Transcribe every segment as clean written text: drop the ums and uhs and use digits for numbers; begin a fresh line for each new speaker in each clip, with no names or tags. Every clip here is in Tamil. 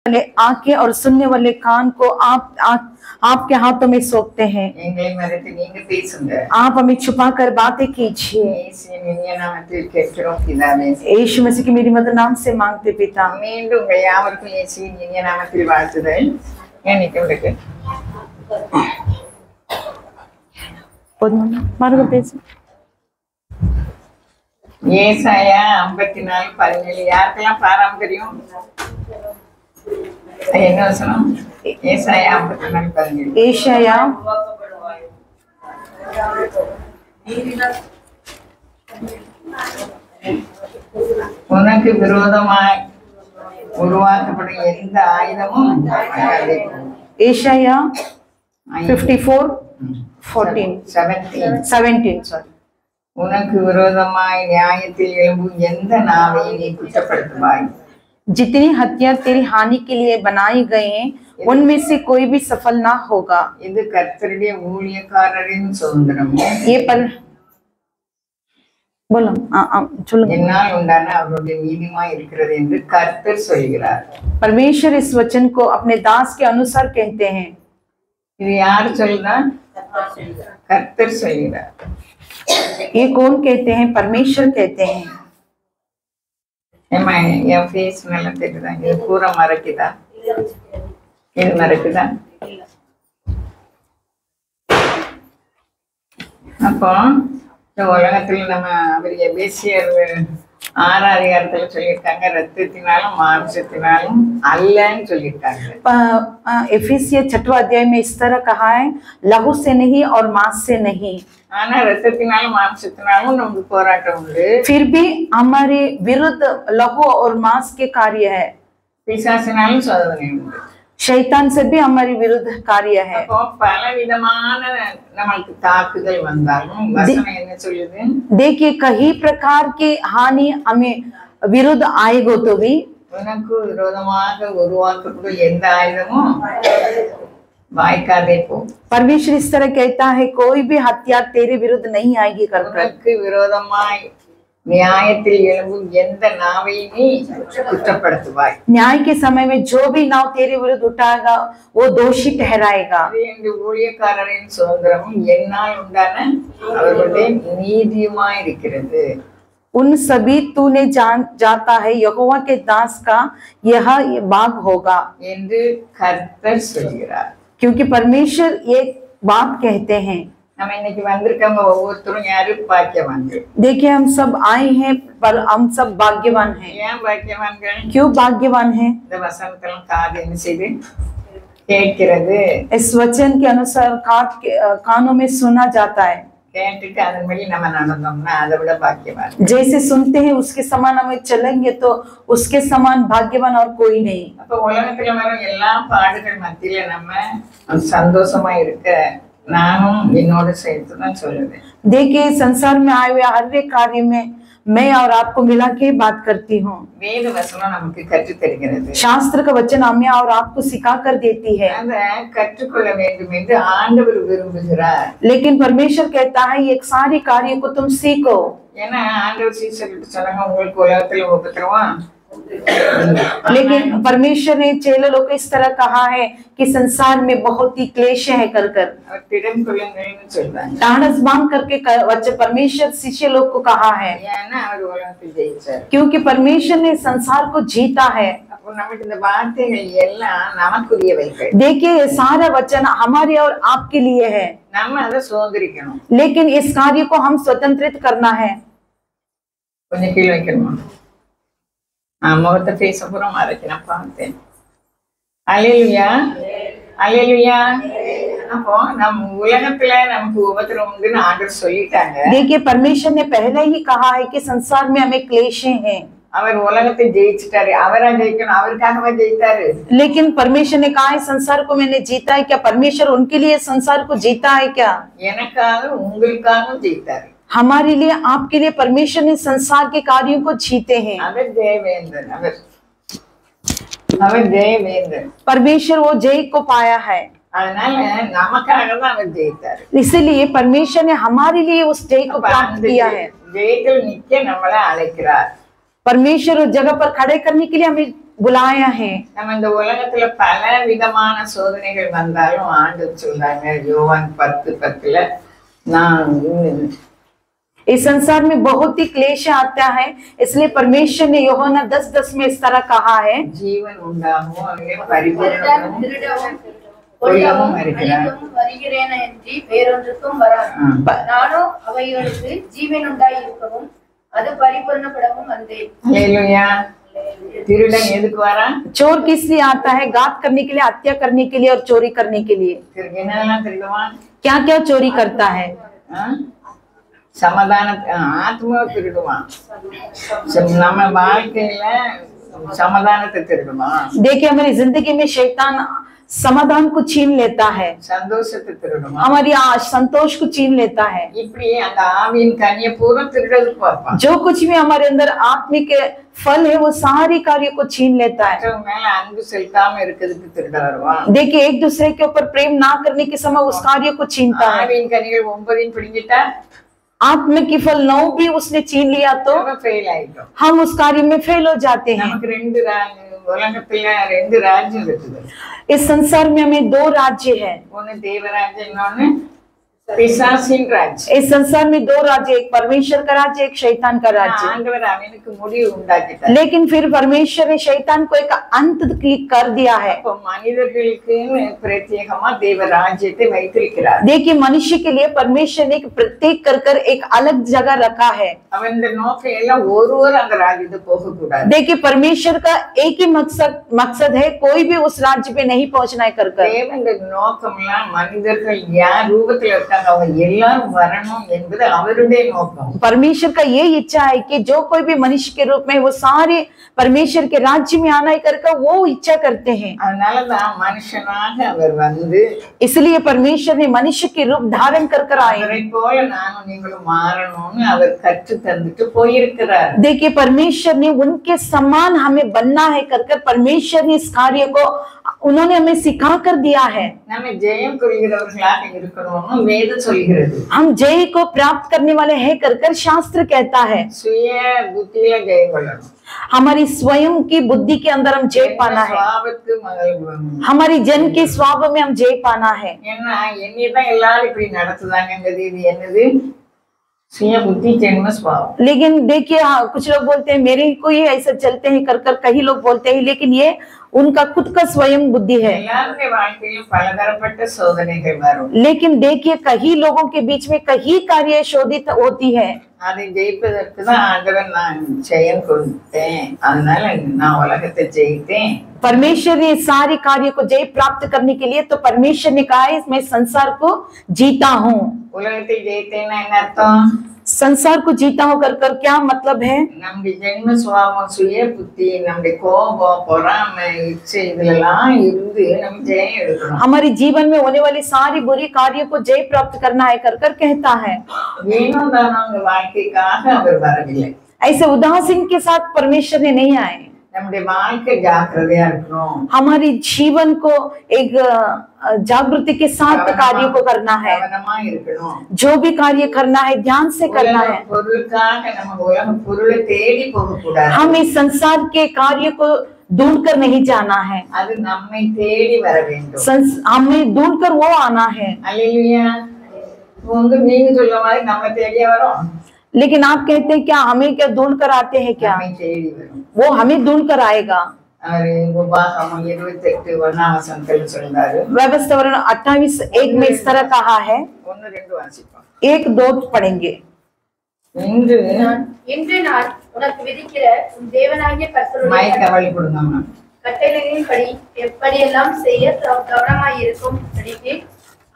वाले आंखें और सुनने वाले कान को आपके हाथों में सौंपते हैं। आप हमें छुपा कर बातें कीजिए। यीशु मसीह की मेरी मदद नाम से मांगते पिता।
ஏசாயா 54:17 யாருக்கெல்லாம் பாராம தெரியும்? என்ன வசனம்? ஏசாயா 54:17.
ஏசாயா
உனக்கு விரோதமாய் உருவாக்கப்படும் எந்த ஆயுதமும்
ஏசாயா 54:17 sorry.
உனக்கு விரோதமாய் நியாயத்தில் எழும்பும் எந்த நாவையும் நீ குற்றப்படுத்துவாய்?
जितनी हत्या तेरी हानि के लिए बनाई गए हैं उनमें से कोई भी सफल ना होगा।
இது கர்த்தருடைய ஊழியக்காரரின் சுதந்திரம்.
ये पर बोलो
என்னால் உண்டான அவருடைய நீதிமாய் இருக்கிறது என்று கர்த்தர் சொல்கிறார்.
परमेश्वर इस वचन को अपने दास के अनुसार कहते हैं।
இது யார் சொல்றா? கர்த்தர் சொல்கிறார்.
ये कौन कहते हैं? परमेश्वर कहते हैं।
என் ஃபேஸ் நல்லா தெரியுதா? இது பூரா மறைக்குதா? இது மறைக்குதா? அப்போ இந்த உலகத்துல நம்ம அவர் எபேசியர் 6 அதிகாரத்துல சொல்லியிருக்காங்க, ரத்தத்தினாலும் மாம்சத்தினாலும் அல்லன்னு சொல்லியிருக்காங்க.
एफेसियर 6वां अध्याय में इस तरह कहा है, लहू से नहीं और मांस से नहीं।
ஆனா ரத்தத்தினாலும் மாம்சத்தினாலும் நமக்கு போராட்டம் உண்டு.
फिर भी हमारे विरुद्ध लहू और मांस के कार्य है।
பிசாசினாலும் சோதனை உண்டு.
शैतान से भी हमारी विरुद्ध कार्य है।
அப்போ பல விதமான நமக்கு தாக்குதல் வந்தாலும் வசனம் என்ன சொல்லுது?
देखिए कई प्रकार की हानि हमें विरुद्ध आएगा तो भी
உனக்கு விரோதமாக உருவாக்கப்படும் எந்த ஆயுதமும் வாய்க்காதே போ.
परमेश्वर इस तरह कहता है, कोई भी हत्यार तेरे विरुद्ध नहीं आएगी कर
உனக்கு விரோதமாய் நியாயத்தில் எழும்பும் எந்த நாவையும் நீ குற்றப்படுத்துவாய்.
न्याय के समय में जो भी नाव तेरे विरुद्ध उठाएगा वो दोषी ठहराएगा।
இந்த ஊழியக்காரரின் சுதந்திரமும் என்னால் உண்டான அவர்களுடைய நீதியுமாய் இருக்கிறது.
उन सभी तूने जाता है यहोवा के दास का यह भाग होगा
என்று கர்த்தர் சொல்கிறார்.
क्योंकि परमेश्वर ये बात कहते हैं।
நம்ம இன்னைக்கு வந்திருக்கவங்க ஒவ்வொருத்தரும் யாரு? பாக்கியவான்கள்.
देखिए हम सब आए हैं पर हम सब भाग्यवान हैं।
ஏன் பாக்கியவான்கள்?
क्यों भाग्यवान हैं?
இந்த வசனத்தெல்லாம் காது என்ன செய்து கேட்கிறது.
इस वचन के अनुसार कानों में सुना जाता है।
கேட்டுட்டு அதன்படி நம்ம நடந்தோம்னா அதை விட பாக்கியவான்.
जैसे सुनते हैं उसके समान हमें चलेंगे तो उसके समान भाग्यवान और कोई नहीं।
அப்ப உலகத்துல வரும் எல்லா பாடுகள் மத்தியில நம்ம சந்தோஷமா இருக்க நானும் என்னோட சேர்த்து தான் சொல்லுவேன்.
देखिए संसार में आए हुए हर एक कार्य में मैं और आपको मिला के बात करती हूँ।
வேத வசனம் நமக்கு கற்று தருகிறது.
शास्त्र का वचन हमें और आपको सिखा कर देती है।
அதை கற்றுக்கொள்ள வேண்டும் என்று ஆண்டவர் விரும்புகிறார்.
लेकिन परमेश्वर कहता है ये सारी कार्य को तुम सीखो।
ஏன்னா ஆண்டவர் சீசருக்கு சொன்னாங்க, உங்களுக்கு உலகத்துல உபத்திரவம்.
लेकिन परमेश्वर ने चेले लोग को इस तरह कहा है कि संसार में बहुत ही क्लेश है कर
திடம் கொள்ளுங்கள்னு சொல்றாங்க.
डांडस बांध करके परमेश्वर शिष्य लोग को कहा है,
ஏன்னா அவர் உலகத்தை ஜெயிச்சார்.
क्योंकि परमेश्वर ने संसार को जीता है।
அப்போ நமக்கு இந்த வார்த்தைகள் எல்லாம் நமக்குரியவைகள்.
देखिए ये सारा वचन हमारे और आपके लिए है,
நம்ம அதை சுதந்திரிக்கணும்.
लेकिन इस कार्य को हम स्वतंत्रित करना है।
கொஞ்சம் கீழே வைக்கணுமா? முகத்தை பேச பூரா மறைச்சு நான் பார்த்தேன். அல்லேலூயா, அல்லேலூயா. அப்போ நம்ம உலகத்துல நமக்கு உபத்திரம் உண்டுன்னு ஆண்டவர் சொல்லிட்டாங்க.
देखिए परमेश्वर ने पहले ही कहा है कि संसार में हमें क्लेश हैं।
அவர் உலகத்தை ஜெயிச்சிட்டாரு. அவரா ஜெயிக்கணும், அவருக்காகவே ஜெயித்தாரு.
लेकिन परमेश्वर ने कहा है संसार को मैंने जीता है क्या? परमेश्वर उनके लिए संसार को जीता है क्या?
எனக்காக உங்களுக்காகவும் ஜெயித்தாரு.
हमारे लिए आपके लिए परमेश्वर ने संसार के कार्यों को जीते हैं।
அவர் ஜெயவேந்தன். அவர் ஜெயவேந்தன்.
परमेश्वर वो जय को पाया है,
அதனால நமக்காக தான் அவர் ஜெயித்தாரு.
इसलिए परमेश्वर ने हमारे लिए उस जय को प्राप्त किया है।
ஜெயத்தில் நிக்க நம்மளை அழைக்கிறார்.
परमेश्वर उस जगह पर खड़े करने के लिए हमें बुलाया है।
நம்ம இந்த உலகத்துல பல விதமான சோதனைகள் வந்தாலும் ஆண்டவர் சொல்றாங்க யோவான் 10:10 நான்
इस संसार में बहुत ही क्लेश आता है, इसलिए परमेश्वर ने यूहन्ना 10:10 में इस तरह कहा है,
जीवन உண்டாகும் அங்கே பரிபூரணமும் கொல்லவும் வருகிறேன் என்று வேறொன்றுக்கும் வராது நானோ அவைகளுக்கு ஜீவன் உண்டாயிருக்கவும் அது பரிபூரணப்படவும் வந்தேன்। ஹalleluya। திருடன் எதுக்கு வரான்?
चोर किस लिए आता है? घात करने के लिए, हत्या करने के लिए और चोरी करने के लिए।
என்னெல்லாம் திருடுவான்?
क्या क्या चोरी करता है?
சமாதான ஆத்மாவை திருடுவான், நம்ம வாழ்க்கையில சமாதானத்தை திருடுவான்।
देखिए हमारी जिंदगी में शैतान समाधान को छीन लेता है,
சந்தோஷத்தை திருடுவான்,
हमारी संतोष को छीन लेता है।
இப்படி அந்த ஆவியின் கனியை பூரா திருடுறதுக்கு பார்ப்பான்।
जो कुछ भी हमारे अंदर आत्मिक फल है वो सारी कार्यों को छीन लेता है।
மேல அன்பு செலுத்தாம இருக்கிறதுக்கு திருட வருவான்।
देखिए एक दूसरे के ऊपर प्रेम ना करने के समय उस कार्य को छीनता है।
ஆவியின் கனிகள் 9 பிடிங்கிட்டா
आत्मा की फल 9 भी उसने छीन लिया तो
फेल आएगा,
हम उस कार्य में फेल हो जाते हैं।
உலகத்துல 2 ராஜ்யம் இருக்குது।
इस संसार में हमें 2 राज्य है,
ஒன்னு தேவராஜ்யம், இன்னொன்னு பிசாசின் ராஜ்யம்।
इस संसार में 2 राज्य, एक परमेश्वर का राज्य, एक शैतान का राज्य।
ஆண்டவர் அவனுக்கு முடிவு உண்டாக்கிட்டார்,
लेकिन फिर परमेश्वर ने शैतान को एक अंत कर दिया है।
அப்ப மனிதர்களுக்கு பிரத்யேகமா தேவ ராஜ்யத்தை வைத்திருக்கிறார்।
देखिए मनुष्य के लिए परमेश्वर ने प्रत्येक कर एक अलग जगह रखा है।
அவன் இந்த நோக்கம் எல்லாம் ஒருவர் அந்த ராஜ்யத்தை போக கூடாது।
देखिए परमेश्वर का एक ही मकसद है, कोई भी उस राज्य पे नहीं पहुंचना है कर
தேவன் நோக்கம்லாம் மனிதர்கள் யார் ரூபத்துல இருக்காங்க அவங்க எல்லாரும் வரணும் என்பது அவருடைய நோக்கம்।
परमेश्वर का ये इच्छा है कि जो कोई भी मनुष्य के रूप में वो सारे परमेश्वर के राज्य में आना ही करके वो इच्छा करते हैं।
அதனாலதான் மனுஷனாக அவர் வந்து,
इसलिए परमेश्वर ने मनुष्य के रूप धारण कर आए।
அவரை போல நானும் நீங்களும் மாறணும்னு அவர் கற்று தந்துட்டு போயிருக்கிறார்।
देखिए परमेश्वर ने उनके समान हमें बनना है कर परमेश्वर ने इस कार्य को उन्होंने हमें सिखा कर दिया है।
நம்ம ஜெயம் கொள்கிறவர்களாக இருக்கணும்னு வேதம் சொல்கிறது।
हम जय को प्राप्त करने वाले हैं कर शास्त्र कहता है।
சுய புத்தியில ஜெயம் கொள்ளணும்,
हमारी स्वयं की बुद्धि के अंदर हम जय पाना है, हमारी जन के स्वभाव में हम जय पाना है।
ஏன்னா என்னைதான் எல்லாரும் இப்படி நடத்துதாங்கிறது இது என்னது सुय बुद्धि जन्म स्वभाव।
लेकिन देखिए कुछ लोग बोलते हैं मेरे को ये ऐसा चलते हैं कर कई लोग बोलते हैं, लेकिन ये उनका खुद का स्वयं बुद्धि है। लेकिन देखिए कई लोगों के बीच में कई कार्य शोधित होती है। परमेश्वर ने सारे कार्य को जय प्राप्त करने के लिए तो परमेश्वर ने कहा है मैं संसार को जीता हूँ। संसार को जीता हूँ कर क्या मतलब है?
जन्म स्वभाव सुय बुद्धि कोपम பொறாமை इच्छा இதெல்லாம் இருந்து நம்ம ஜெயம் எடுக்கணும்।
हमारे जीवन में होने वाली सारी बुरी कार्यों को जय प्राप्त करना है कर कहता है।
ஏனோதானங்க வாழ்க்கைக்காக அவர் வரவில்லை,
ऐसे उदासीन के साथ परमेश्वर ने नहीं आए।
நம்முடைய வாழ்க்கை ஜாக்கிரதையா இருக்கணும்,
हमारी जीवन को एक जागृति के साथ कार्यों को करना है,
கவனமா இருக்கணும்,
जो भी कार्य करना है ध्यान से करना है।
பொருளுக்காக நம்ம உலக பொருளை தேடி போக கூடாது,
हम इस संसार के कार्य को ढूंढ कर नहीं जाना है,
அது நம்மை தேடி வர வேண்டும்,
हमें ढूंढ कर वो आना है।
அல்லேலூயா। உங்க நீங்க சொல்ற மாதிரி நம்ம தேடி வரோம்,
लेकिन आप कहते हैं क्या हमें क्या ढूंढ कर आते हैं? क्या वो हमें ढूंढ कर आएगा? व्यवस्थावरण 28:1 में इस तरह कहा है, 1-2 पढ़ेंगे।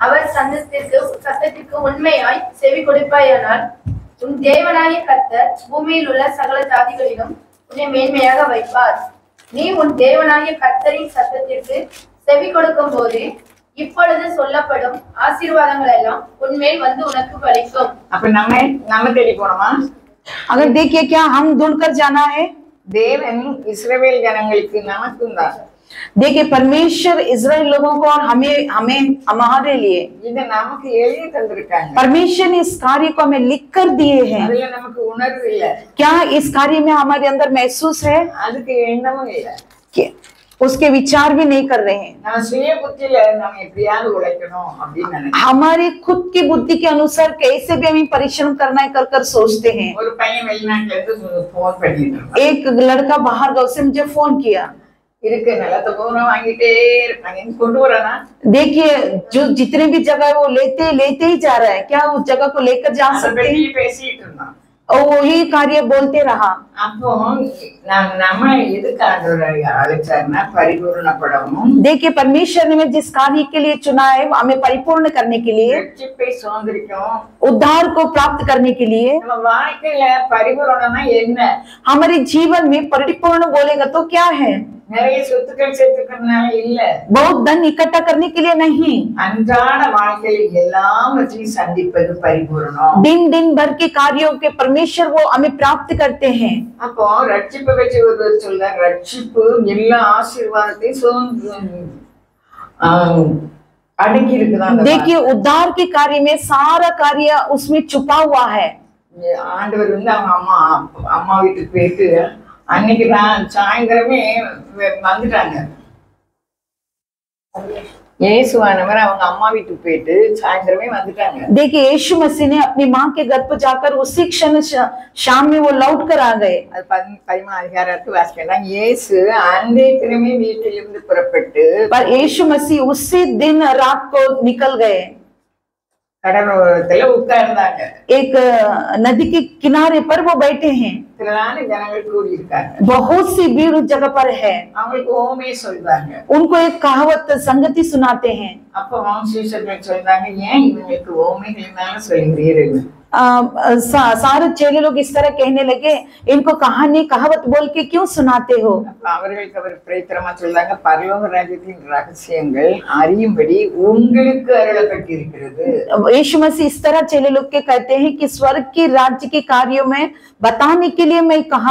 அவர் சத்தத்திற்கு உண்மையாய் செவி கொடுப்பாயானால் உன் தேவனாகிய கர்த்தர் பூமியில் உள்ள சகல ஜாதிகளிலும் உன்னை மேன்மையாக வைப்பார்। நீ உன் தேவனாகிய கர்த்தரின் சத்தத்திற்கு செவி கொடுக்கும் போது இப்பொழுது சொல்லப்படும் ஆசீர்வாதங்கள் எல்லாம் உன்மேல் வந்து உனக்கு பலிக்கும்।
அப்ப நம்ம தேடி போணுமா?
अगर देखिए क्या हम ढूंढ कर जाना है?
தேவன் இஸ்ரவேல் ஜனங்களுக்கு நமக்கும் தான்।
देखिए परमेश्वर इजराइल लोगों को और हमें हमारे लिए परमेश्वर ने इस कार्य को हमें लिख कर दिए हैं।
क्या
इस कार्य में हमारे अंदर महसूस है? कि उसके विचार भी नहीं कर रहे हैं।
நம்ம சுய புத்தியில நம்ம எப்படியாவது உழைக்கணும் அப்படின்னு நினைக்கிறோம்.
हमारे खुद की बुद्धि के अनुसार कैसे भी हमें परिश्रम करना है कर सोचते हैं।
ஒரு பையன் வெளிநாட்டுல இருந்து போன் பண்ணிட்டு இருந்தான்.
एक लड़का बाहर गांव से मुझे फोन किया,
இருக்கு நிலத்தை பூரா வாங்கிட்டே இருப்பாங்க, கொண்டு வரானா?
देखिए जो जितने भी जगह है वो लेते ही जा रहा है, क्या उस जगह को लेकर जा सकते हैं?
பேசிட்டு இருந்தான்.
और वही कार्य बोलते रहा।
அப்போ நம்ம எதுக்கு ஆண்டவரை அழைச்சாருன்னா பரிபூர்ணப்படவும்,
देखिए परमेश्वर ने जिस कार्य के लिए चुना है हमें परिपूर्ण करने के लिए,
ரட்சிப்பை சுதந்திரிக்கும்,
उद्धार को प्राप्त करने के लिए।
நம்ம வாழ்க்கையில பரிபூரணம்னா என்ன?
हमारे जीवन में परिपूर्ण बोलेगा तो क्या है?
நிறைய சொத்துக்கள் சேர்த்துக்கிறதுனால இல்ல,
बहुत धन इकट्ठा करने के लिए नहीं,
அன்றாட வாழ்க்கையில் எல்லாவற்றையும் சந்திப்பது பரிபூரணம்.
दिन दिन भर के कार्यों के परमेश्वर वो हमें प्राप्त करते हैं।
அப்போ ரட்சிப்பை வச்சு ஒரு சொல்ல, ரட்சிப்பு எல்லா ஆசீர்வாதத்தையும் அடக்கி இருக்குதான்.
देखिए उद्धार के कार्य में सारा कार्य उसमें छुपा हुआ है।
ஆண்டவர் அவங்க அம்மா வீட்டுக்கு போயிட்டு அன்னைக்கு நான் சாயந்தரமே வந்துட்டாங்க. இயேசுவானவர் அவங்க அம்மா வீட்டுக்கு போயிட்டு சாயந்தரமே வந்துட்டாங்க.
देखिए यीशु मसीह ने अपनी माँ के घर पर जाकर उसी क्षण शाम में वो लौट कर आ गए।
அது 13 அதிகாரத்து வாசிக்கலாம். இயேசு அன்றைய தினமே வீட்டிலிருந்து புறப்பட்டு
पर यीशु मसीह उसी दिन रात को निकल गए,
கடலோரத்துல உட்கார்ந்தாங்க.
एक नदी के किनारे पर वो बैठे हैं,
திரளான ஜனங்கள் கூடி இருக்காங்க.
बहुत सी भीड़ उस जगह पर है।
அவங்களுக்கு ஓமே சொல்றாங்க.
उनको एक कहावत संगति सुनाते हैं।
அப்போ சீஷர்கள் சொல்றாங்க, ஏன் இவங்களுக்கு ஓமைகளினால சொல்லுகிறீர்கள்?
सारे चेले लोग इस तरह कहने लगे, इनको कहानी कहावत बोल के क्यों सुनाते हो?
அவர்களுக்கு அவர் பிரேத்திரமா சொல்றாங்க, பரலோக ராஜ்யத்தின் ரகசியங்கள் அறியும்படி உங்களுக்கு அருளப்பட்டிருக்கிறது.
यीशु मसीह इस तरह चेले लोग के कहते हैं कि स्वर्ग के राज्य के कार्यों में बताने के लिए मैं कह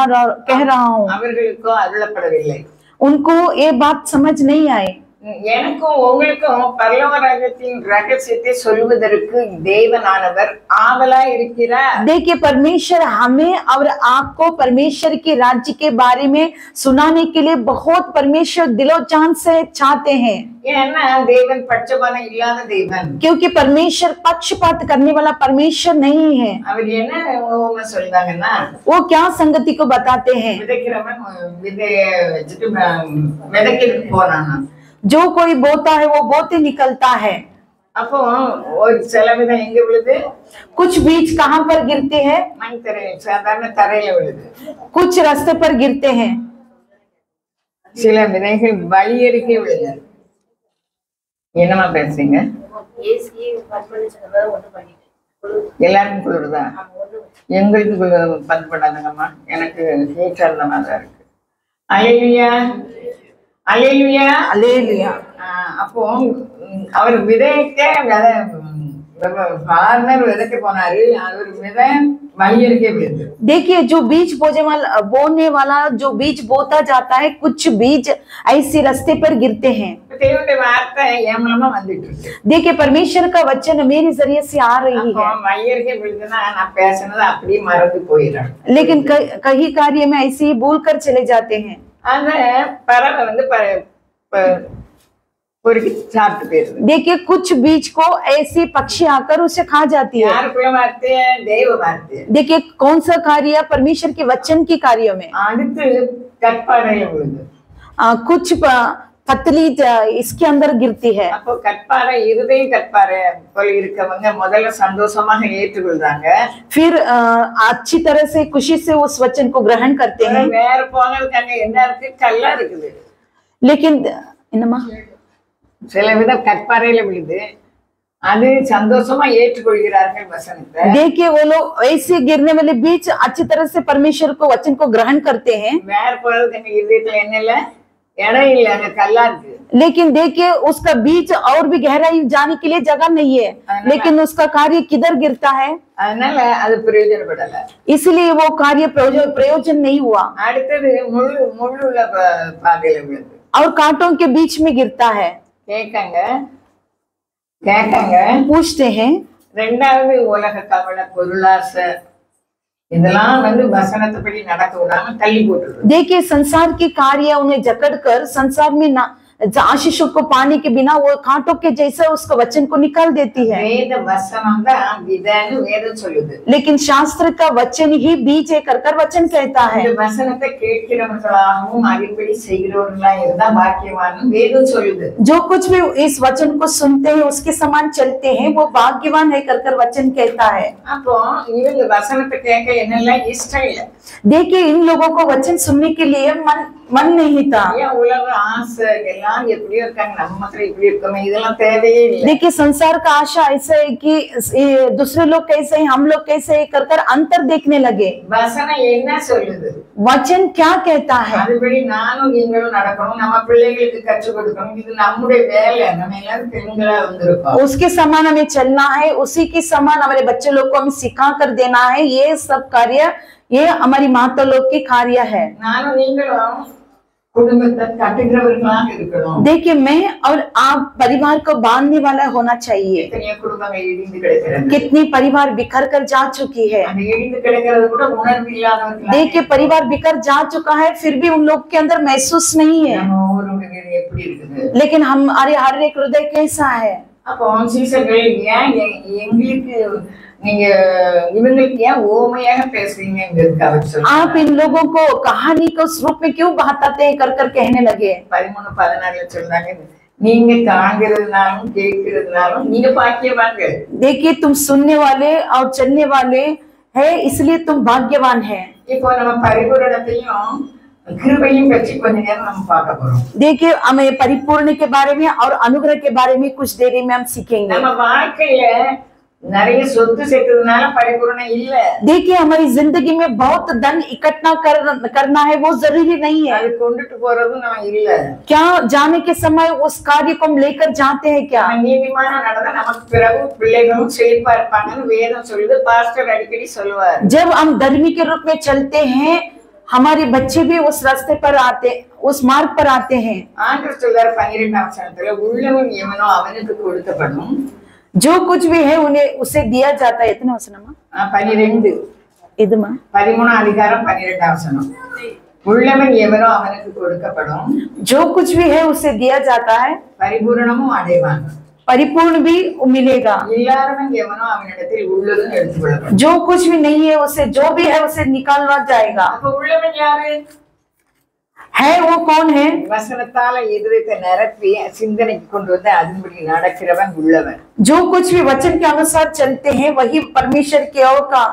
रहा हूँ।
அவர்களுக்கோ அருளப்படவில்லை.
उनको ये बात समझ नहीं आए।
எனக்கும் உங்களுக்கும் பரலோக ராஜ்யத்தின் ரகசியத்தை சொல்வதற்கு தேவனானவர் ஆவலா இருக்கிறார்.
देखिए परमेश्वर हमें और आपको परमेश्वर के राज्य के बारे में सुनाने के लिए बहुत परमेश्वर दिलो जान से चाहते हैं।
ஏன்னா தேவன் பட்சபாதம் இல்லாத தேவன்.
क्योंकि परमेश्वर पक्षपात करने वाला परमेश्वर नहीं है।
அவர் என்ன ஓமை சொல்றாங்கன்னா,
वो क्या संगति को बताते हैं?
விதைக்கிறவன் விதைய வச்சுட்டு விதைக்கிறதுக்கு போறானா,
जो कोई बोता है वो बोते निकलता है।
அப்போ ஒரு சில விதை எங்க விழுது?
कुछ बीज कहाँ पर गिरते हैं?
மண் தரை, சாதாரண தரையில விழுது.
कुछ रास्ते पर गिरते हैं।
சில விதைகள் வழியருகே விழுது. என்னமா பேசுறீங்க? எல்லாருக்கும் குளிருதா? எங்களுக்கு பந்து பண்ணாதுங்கம்மா, எனக்கு ஹீட்டா இருந்த மாதிரி தான் இருக்கு. அல்லேலூயா, அல்லேலூயா,
அல்லேலூயா।
அப்போ அவர் விதைக்க ஃபார்மர் விதைக்க போனாரு, அவர் விதை வழியருகே விழுது.
देखिए जो बीज बोने वाला जो बीज बोता जाता है, कुछ बीज ऐसे रास्ते पर गिरते हैं।
தேவனுடைய வார்த்தை என் மூலமா வந்துட்டு இருக்கு.
देखिए परमेश्वर का वचन मेरे जरिए से आ रही है,
வழியருகே விழுதுன்னா நான் பேசுனது அப்படியே மறந்து போயிடும்.
लेकिन कई कार्य में ऐसे ही भूल कर चले जाते हैं।
அந்த பறவை வந்து பொறுக்கி சாப்பிட்டு போயிருது.
देखिए कुछ बीज को ऐसी पक्षी आकर उसे खा जाती है।
யாருக்குள்ள வார்த்தை? தேவ வார்த்தை.
देखिए कौन सा कार्य परमेश्वर के वचन के कार्यों में।
அடுத்து கற்பாறையில விழுது.
कुछ पतली इसके अंदर गिरती है।
அப்போ கற்பாறை, இருதய கற்பாறை போல இருக்கவங்க முதல்ல சந்தோஷமாக ஏற்றுக்கொள்றாங்க.
फिर अच्छी तरह से खुशी से उस वचन को ग्रहण करते हैं।
வேற போகிறதுக்காக என்ன இருக்கு? கல்லா இருக்குது.
लेकिन इनमा
சில விதம் கற்பாறையில விழுது, அது சந்தோஷமா ஏற்றுக்கொள்கிறார்கள் வசனத்தை.
देखिए वो लोग ऐसे गिरने वाले बीज अच्छी तरह से परमेश्वर को वचन को ग्रहण करते हैं।
வேற போகிறதுக்கு இருதயத்துல என்ன இல்ல, இடம் இல்ல, அங்க கல்லா இருக்கு.
लेकिन देखिए उसका बीज और भी गहराई जाने के लिए जगह नहीं है, लेकिन उसका कार्य किधर गिरता है,
அதனால அது பிரயோஜனப்படல.
इसलिए वो कार्य प्रयोजन नहीं हुआ।
அடுத்தது முள்ளுள்ள பாதையில விழுது.
और कांटों के बीच में गिरता है।
கேட்காங்க
पूछते हैं।
ரெண்டாவது உலக கவலை, பொருளாசை, இதெல்லாம் வந்து வசனத்துப்படி நடக்க விடாம தள்ளி போட்டுருது.
देखिए संसार की कार्य उन्हें जकड़कर संसार में ना आशीषों को पाने के बिना वो कांटों के जैसा उसका वचन को निकाल देती है।
வேத வசனம் தான் விதைன்னு வேதம் சொல்லுது.
लेकिन शास्त्र का वचन ही बीज है कर वचन कहता है।
இந்த வசனத்தை கேட்கிறவர்களாகவும் அதன்படி செய்கிறவர்களா இருந்தா பாக்கியவான் வேதம் சொல்லுது.
जो कुछ भी इस वचन को सुनते हैं उसके समान चलते हैं वो भाग्यवान है कर वचन कहता है।
அப்போ இவங்க வசனத்தை கேட்க என்னெல்லாம் இஷ்டம் இல்ல.
देखिए इन लोगों को वचन सुनने के लिए मन नहीं था।
உலக ஆசை எல்லாம் எப்படியோ இருக்காங்க, நம்ம மாத்திரம் இப்படி இருக்கோமே, இதெல்லாம் தேவையே இல்லை.
देखिए संसार का आशा ऐसा है कि दूसरे लोग कैसे हैं हम लोग कैसे हैं कर अंतर देखने लगे।
வசனம் என்ன சொல்லுது,
वचन क्या कहता है,
அதுபடி நானும் நீங்களும் நடக்கணும், நம்ம பிள்ளைகளுக்கு கற்றுக் கொடுக்கணும். இது நம்முடைய வேலை, நம்ம எல்லாரும் பெண்களா வந்திருக்கோம்.
उसके समान हमें चलना है, उसी के समान हमारे बच्चे लोग को हमें सिखा कर देना है। ये सब कार्य ये हमारी माता लोग की कार्य है।
நானும் நீங்களும் कुटुंबத்தை கட்டுகிறவர்களாக இருக்கணும்.
देखिए मैं और आप परिवार को बांधने वाला होना चाहिए।
எத்தனையோ குடும்பங்கள் இடிந்து கிடக்கிறது,
कितनी परिवार बिखर कर जा चुकी है।
அந்த इடிந்து கிடக்கிறது கூட உணர்வு இல்லாதவர்கள்.
देखिए परिवार बिखर जा चुका है फिर भी उन लोग के अंदर महसूस नहीं है।
நம்ம ஒவ்வொருவருடைய எப்படி இருக்குது,
लेकिन हमारे हर एक हृदय कैसा है।
அப்போ சீசர்கள் ஏன் எங்களுக்கு நீங்க இவங்களுக்கு ஏன் ஓமையாக பேசுறீங்க?
आप इन लोगों को कहानी को उस रूप में क्यों बहाते हैं कर कहने लगे।
13-14 சொல்றாங்க, நீங்க காண்கிறதுனாலும் கேட்கிறதுனாலும் நீங்க பாக்கியவான்கள்.
देखिए तुम सुनने वाले और चलने वाले है इसलिए तुम भाग्यवान है।
இப்போ நம்ம பரிபூரணத்தையும் கிருபையும் பற்றி கொஞ்ச நேரம் நம்ம பார்க்க போறோம்.
देखिए हमें परिपूर्ण के बारे में और अनुग्रह के बारे में कुछ देरी में हम सीखेंगे।
நம்ம வாழ்க்கையில நிறைய சொத்து சேர்த்ததுனால பரிபூரணம் இல்ல।
देखिए हमारी जिंदगी में बहुत धन इकट्ठा करना है वो जरूरी नहीं है।
அது கொண்டுட்டு போறதும் நம்ம இல்ல।
क्या जाने के समय उस कार्य को हम लेकर जाते हैं क्या?
நீதிமானா நடந்தா நமக்கு பிறகு பிள்ளைகளும் செழிப்பா இருப்பாங்கன்னு வேதம் சொல்லுது, பாஸ்டர் அடிக்கடி சொல்லுவார்।
जब हम धर्मी के रूप में चलते हैं हमारे बच्चे भी उस रास्ते पर आते उस मार्ग पर आते हैं।
ஆண்டவர் சொல்றார் 12ஆம் வசனத்துல, உள்ளவன் எவனோ அவனுக்கு கொடுக்கப்படும்,
जो कुछ भी है उन्हें उसे दिया जाता है। इतना वचनमा
12
इदमा
13 அதிகாரம் 12ஆம் வசனம், உள்ளவன் எவனோ அவனுக்கு கொடுக்கப்படும்,
जो कुछ भी है उसे दिया जाता है,
பரிபூரணமும் அடைவான்,
परिपूर्ण भी मिलेगा।
இல்லாதவன் எவனோ அவனிடத்தில் உள்ளதும் எடுத்துக்கொள்ளப்படும்।
जो कुछ भी नहीं है उसे जो भी है उसे निकालना जाएगा।
அப்ப உள்ளவன் யாரு
है वो कौन है?
வசனத்தால இதயத்தை நிரப்பி சிந்தனைக்கு கொண்டு வந்து அதன்படி நடக்கிறவன் உள்ளவன்।
जो कुछ भी वचन के अनुसार चलते हैं वही परमेश्वर की ओर का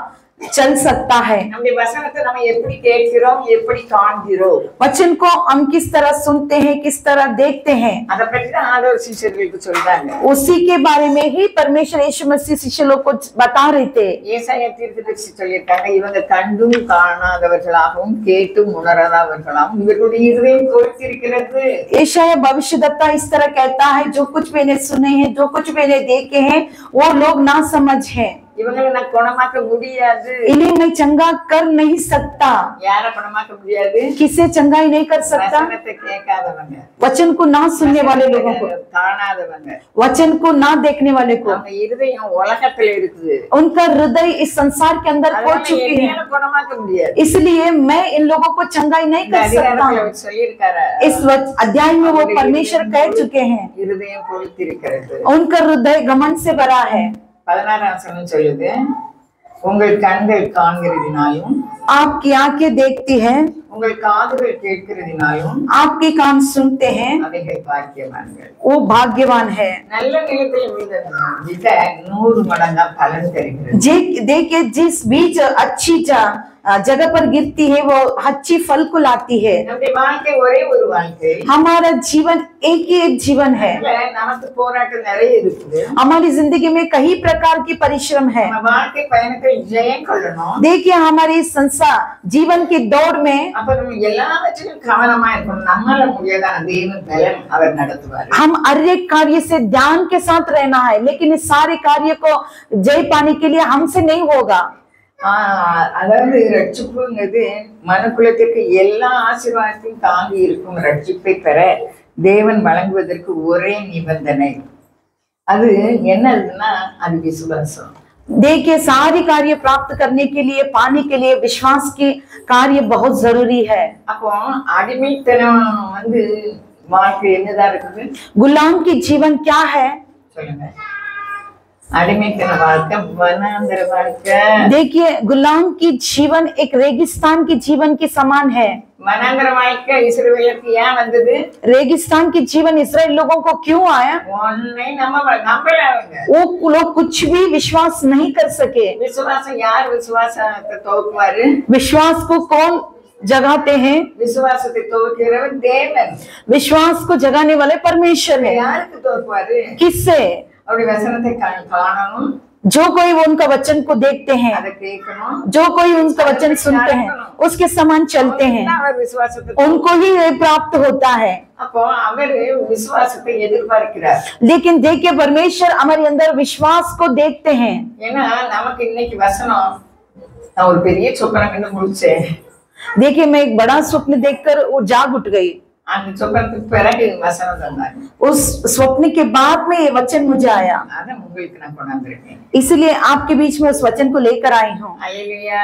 चल सकता है।
நம்முடைய வசனத்தை நம்ம எப்படி கேட்கிறோம், எப்படி காண்கிறோம்,
वचन को हम किस तरह सुनते हैं किस तरह देखते हैं,
அத பத்தி தான் ஆண்டவர் சீஷர்களுக்கு சொல்றாங்க।
उसी के बारे में ही परमेश्वर यीशु मसीह शिष्य लोग को बता रहे थे।
ஏசாயா தீர்க்கதரிசி சொல்லியிருக்காங்க, இவங்க கண்டும் காணாதவர்களாகவும் கேட்டும் உணராதவர்களாகவும் இவர்களுடைய இதயம் கொழுத்திருக்கிறது।
यशायाह भविष्यद्वक्ता इस तरह कहता है, जो कुछ भी इन्हें सुने हैं जो कुछ भी इन्हें देखे हैं वो लोग ना समझ है।
இவங்களை நான் குணமாக்க முடியாது,
इन्हें मैं चंगा कर नहीं सकता।
யார குணமாக்க முடியாது?
किसे चंगाई नहीं कर सकता?
வசனத்தை கேட்காதவங்க,
वचन को ना सुनने वाले लोगों को,
காணாதவங்க,
वचन को ना देखने वाले को।
அவங்க இதயம் உலகத்துல இருக்குது,
उनका हृदय इस संसार के अंदर पहुंच चुकी है,
குணமாக்க முடியாது।
इसलिए मैं इन लोगों को चंगाई नहीं कर सकता।
சொல்லியிருக்காரு,
इस अध्याय में वो परमेश्वर कह चुके हैं,
இருதயம் கொழுத்திருக்கிறது,
उनका हृदय घमंड से भरा है।
16ஆம் வசனம் சொல்லுது, உங்கள் கண்கள் காண்கிறதினாலும்
आपकी आंखें देखती है,
உங்கள் காதுகள் கேட்கிறதினாலும்
आपके कान सुनते हैं,
அவைகள் பாக்கியவான்கள்।
वो भाग्यवान है।
நல்ல நிலத்தில் விழுந்த வித 100 மடங்கா பலன் தருகிறது।
देखिए जिस बीज अच्छी जगह पर गिरती है वो अच्छी फल को लाती है।
நம்முடைய வாழ்க்கை ஒரே ஒரு வாழ்க்கை,
हमारा जीवन एक ही एक जीवन है,
நமக்கு போராட்டம் நிறைய இருக்குது।
हमारी जिंदगी में कई प्रकार की परिश्रम है।
நம்ம வாழ்க்கை பயணத்தை ஜெயம் கொள்ளணும்।
देखिए हमारी संसार जीवन की दौड़ में
அப்ப நம்ம எல்லாவற்றிலும் கவனமா இருக்கணும்। நம்மால முடியாத தேவன் பலன் அவர் நடத்துவார்।
हम हर एक कार्य से ध्यान के साथ रहना है, लेकिन इस सारे कार्य को जय पाने के लिए हमसे नहीं होगा।
அதாவது ரட்சிப்புங்கிறது மனுக்குலத்திற்கு எல்லா ஆசீர்வாதத்தையும் தாங்கி இருக்கும் ரட்சிப்பை பெற தேவன் வழங்குவதற்கு ஒரே நிபந்தனை, அது என்னதுன்னா அது விசுவாசம்।
देखिए सारी कार्य प्राप्त करने के लिए पाने के लिए विश्वास की कार्य बहुत जरूरी है।
அப்போ அடிமைத்தனம் வந்து வாழ்க்கை என்னதான் இருக்குது?
गुलाम की जीवन क्या है?
சொல்லுங்க. அடிமைத்தன வாழ்க்கை வனாந்தர வாழ்க்கை।
देखिए गुलाम की जीवन एक रेगिस्तान की जीवन के समान है।
வனாந்தர வாழ்க்கை இஸ்ரவேலுக்கு ஏன் வந்தது?
रेगिस्तान की जीवन इसराइल लोगों को क्यों आया?
ஒன்னை நம்பலாங்க।
वो लोग कुछ भी विश्वास नहीं कर सके।
விசுவாசம் யார் விசுவாசத்தை துவக்குவாரு?
विश्वास को कौन जगाते हैं?
விசுவாசத்தை துவக்கிறவர் தேவன்।
विश्वास को जगाने वाले परमेश्वर है।
யாருக்கு துவக்குவாரு?
किससे?
அப்படி வசனத்தை காணணும்,
जो कोई वो उनका वचन को देखते हैं,
அதை கேட்கணும்,
जो कोई उनका वचन सुनते हैं, उसके समान चलते हैं,
அவர் விசுவாசத்தை
उनको ही ये प्राप्त होता है।
அப்போ அவர் விசுவாசத்தை எதிர்பார்க்கிறார்।
लेकिन देखिए परमेश्वर हमारे अंदर विश्वास को देखते हैं।
ஏன்னா நமக்கு இன்னைக்கு வசனம், நான் ஒரு பெரிய சொப்பனம் கண்டு முடிச்சேன்।
देखिए मैं एक बड़ा स्वप्न देखकर वो जाग उठ गई।
அந்த சொப்பனத்துக்கு பிறகு வசனம் தந்தாங்க।
उस स्वप्न के बाद में ये वचन मुझे आया,
அத உங்களுக்கு நான் கொண்டாந்துருக்கேன்।
इसलिए आपके बीच में उस वचन को लेकर आई हूँ।
அல்லேலூயா,